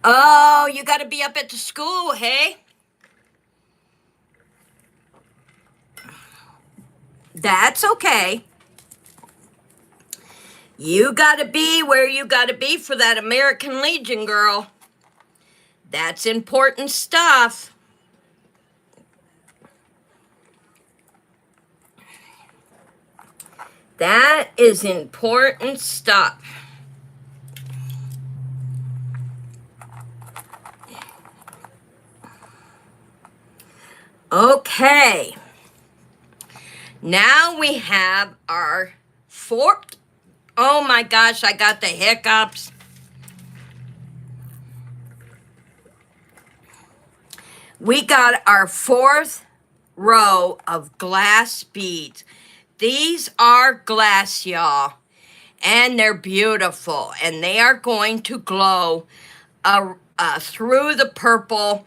Oh, you got to be up at the school, hey? That's okay. You got to be where you got to be for that American Legion, girl. That's important stuff. That is important stuff. Okay. Now we have our 4. Oh my gosh, I got the hiccups. We got our 4th row of glass beads. These are glass, y'all. and they're beautiful, and they are going to glow through the purple.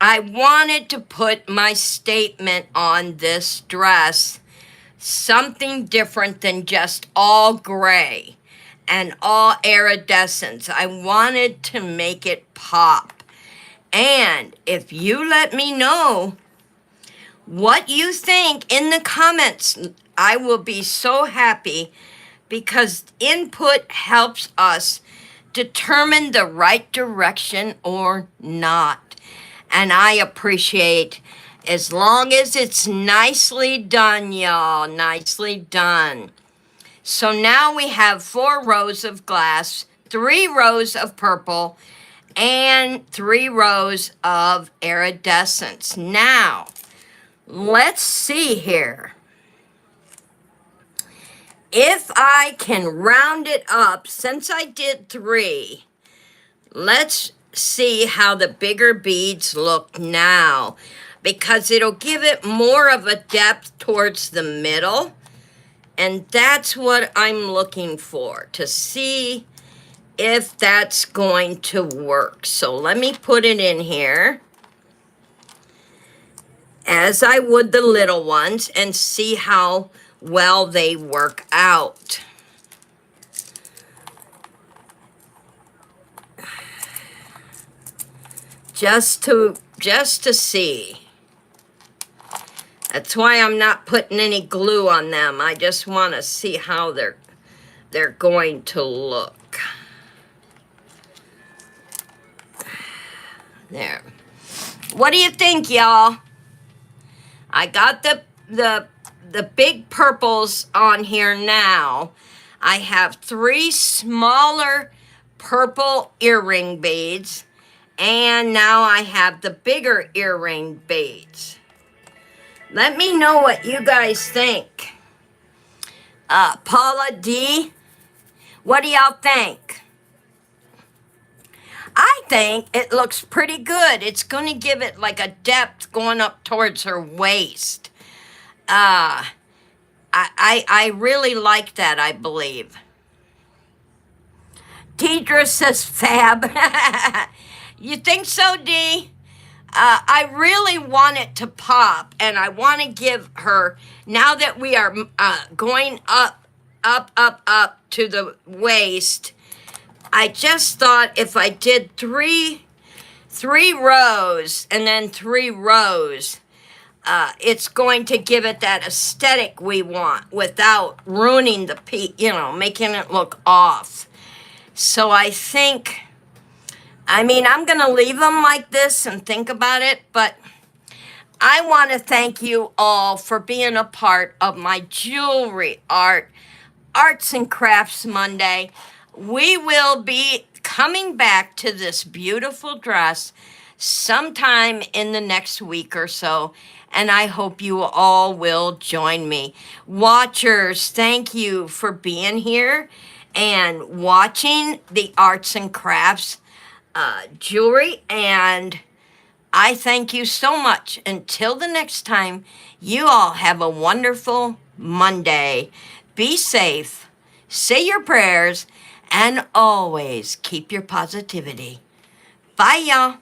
I wanted to put my statement on this dress, something different than just all gray and all iridescence. I wanted to make it pop. And if you let me know what you think in the comments, I will be so happy, because input helps us determine the right direction or not. And I appreciate, as long as it's nicely done, y'all, nicely done. So now we have 4 rows of glass, 3 rows of purple, and 3 rows of iridescence. Now, let's see here. If I can round it up, since I did 3, let's see how the bigger beads look now, because it'll give it more of a depth towards the middle. And that's what I'm looking for, to see if that's going to work. So let me put it in here, as I would the little ones, and see how well they work out. Just to see. That's why I'm not putting any glue on them. I just want to see how they're going to look. There. What do you think, y'all? I got the big purples on here now. I have 3 smaller purple earring beads, and now I have the bigger earring beads. Let me know what you guys think. Paula D, what do y'all think? I think it looks pretty good. It's going to give it like a depth going up towards her waist. I really like that, I believe. Deidre says fab. You think so, Dee? I really want it to pop, and I want to give her, now that we are going up to the waist, I just thought if I did three rows and then 3 rows, it's going to give it that aesthetic we want without ruining the piece, making it look off. So I think, I'm going to leave them like this and think about it, but I want to thank you all for being a part of my jewelry Arts and Crafts Monday. We will be coming back to this beautiful dress sometime in the next week or so, and I hope you all will join me. Watchers, thank you for being here and watching the Arts and Crafts jewelry, and I thank you so much. Until the next time, you all have a wonderful Monday. Be safe, say your prayers, and always keep your positivity. Bye, y'all.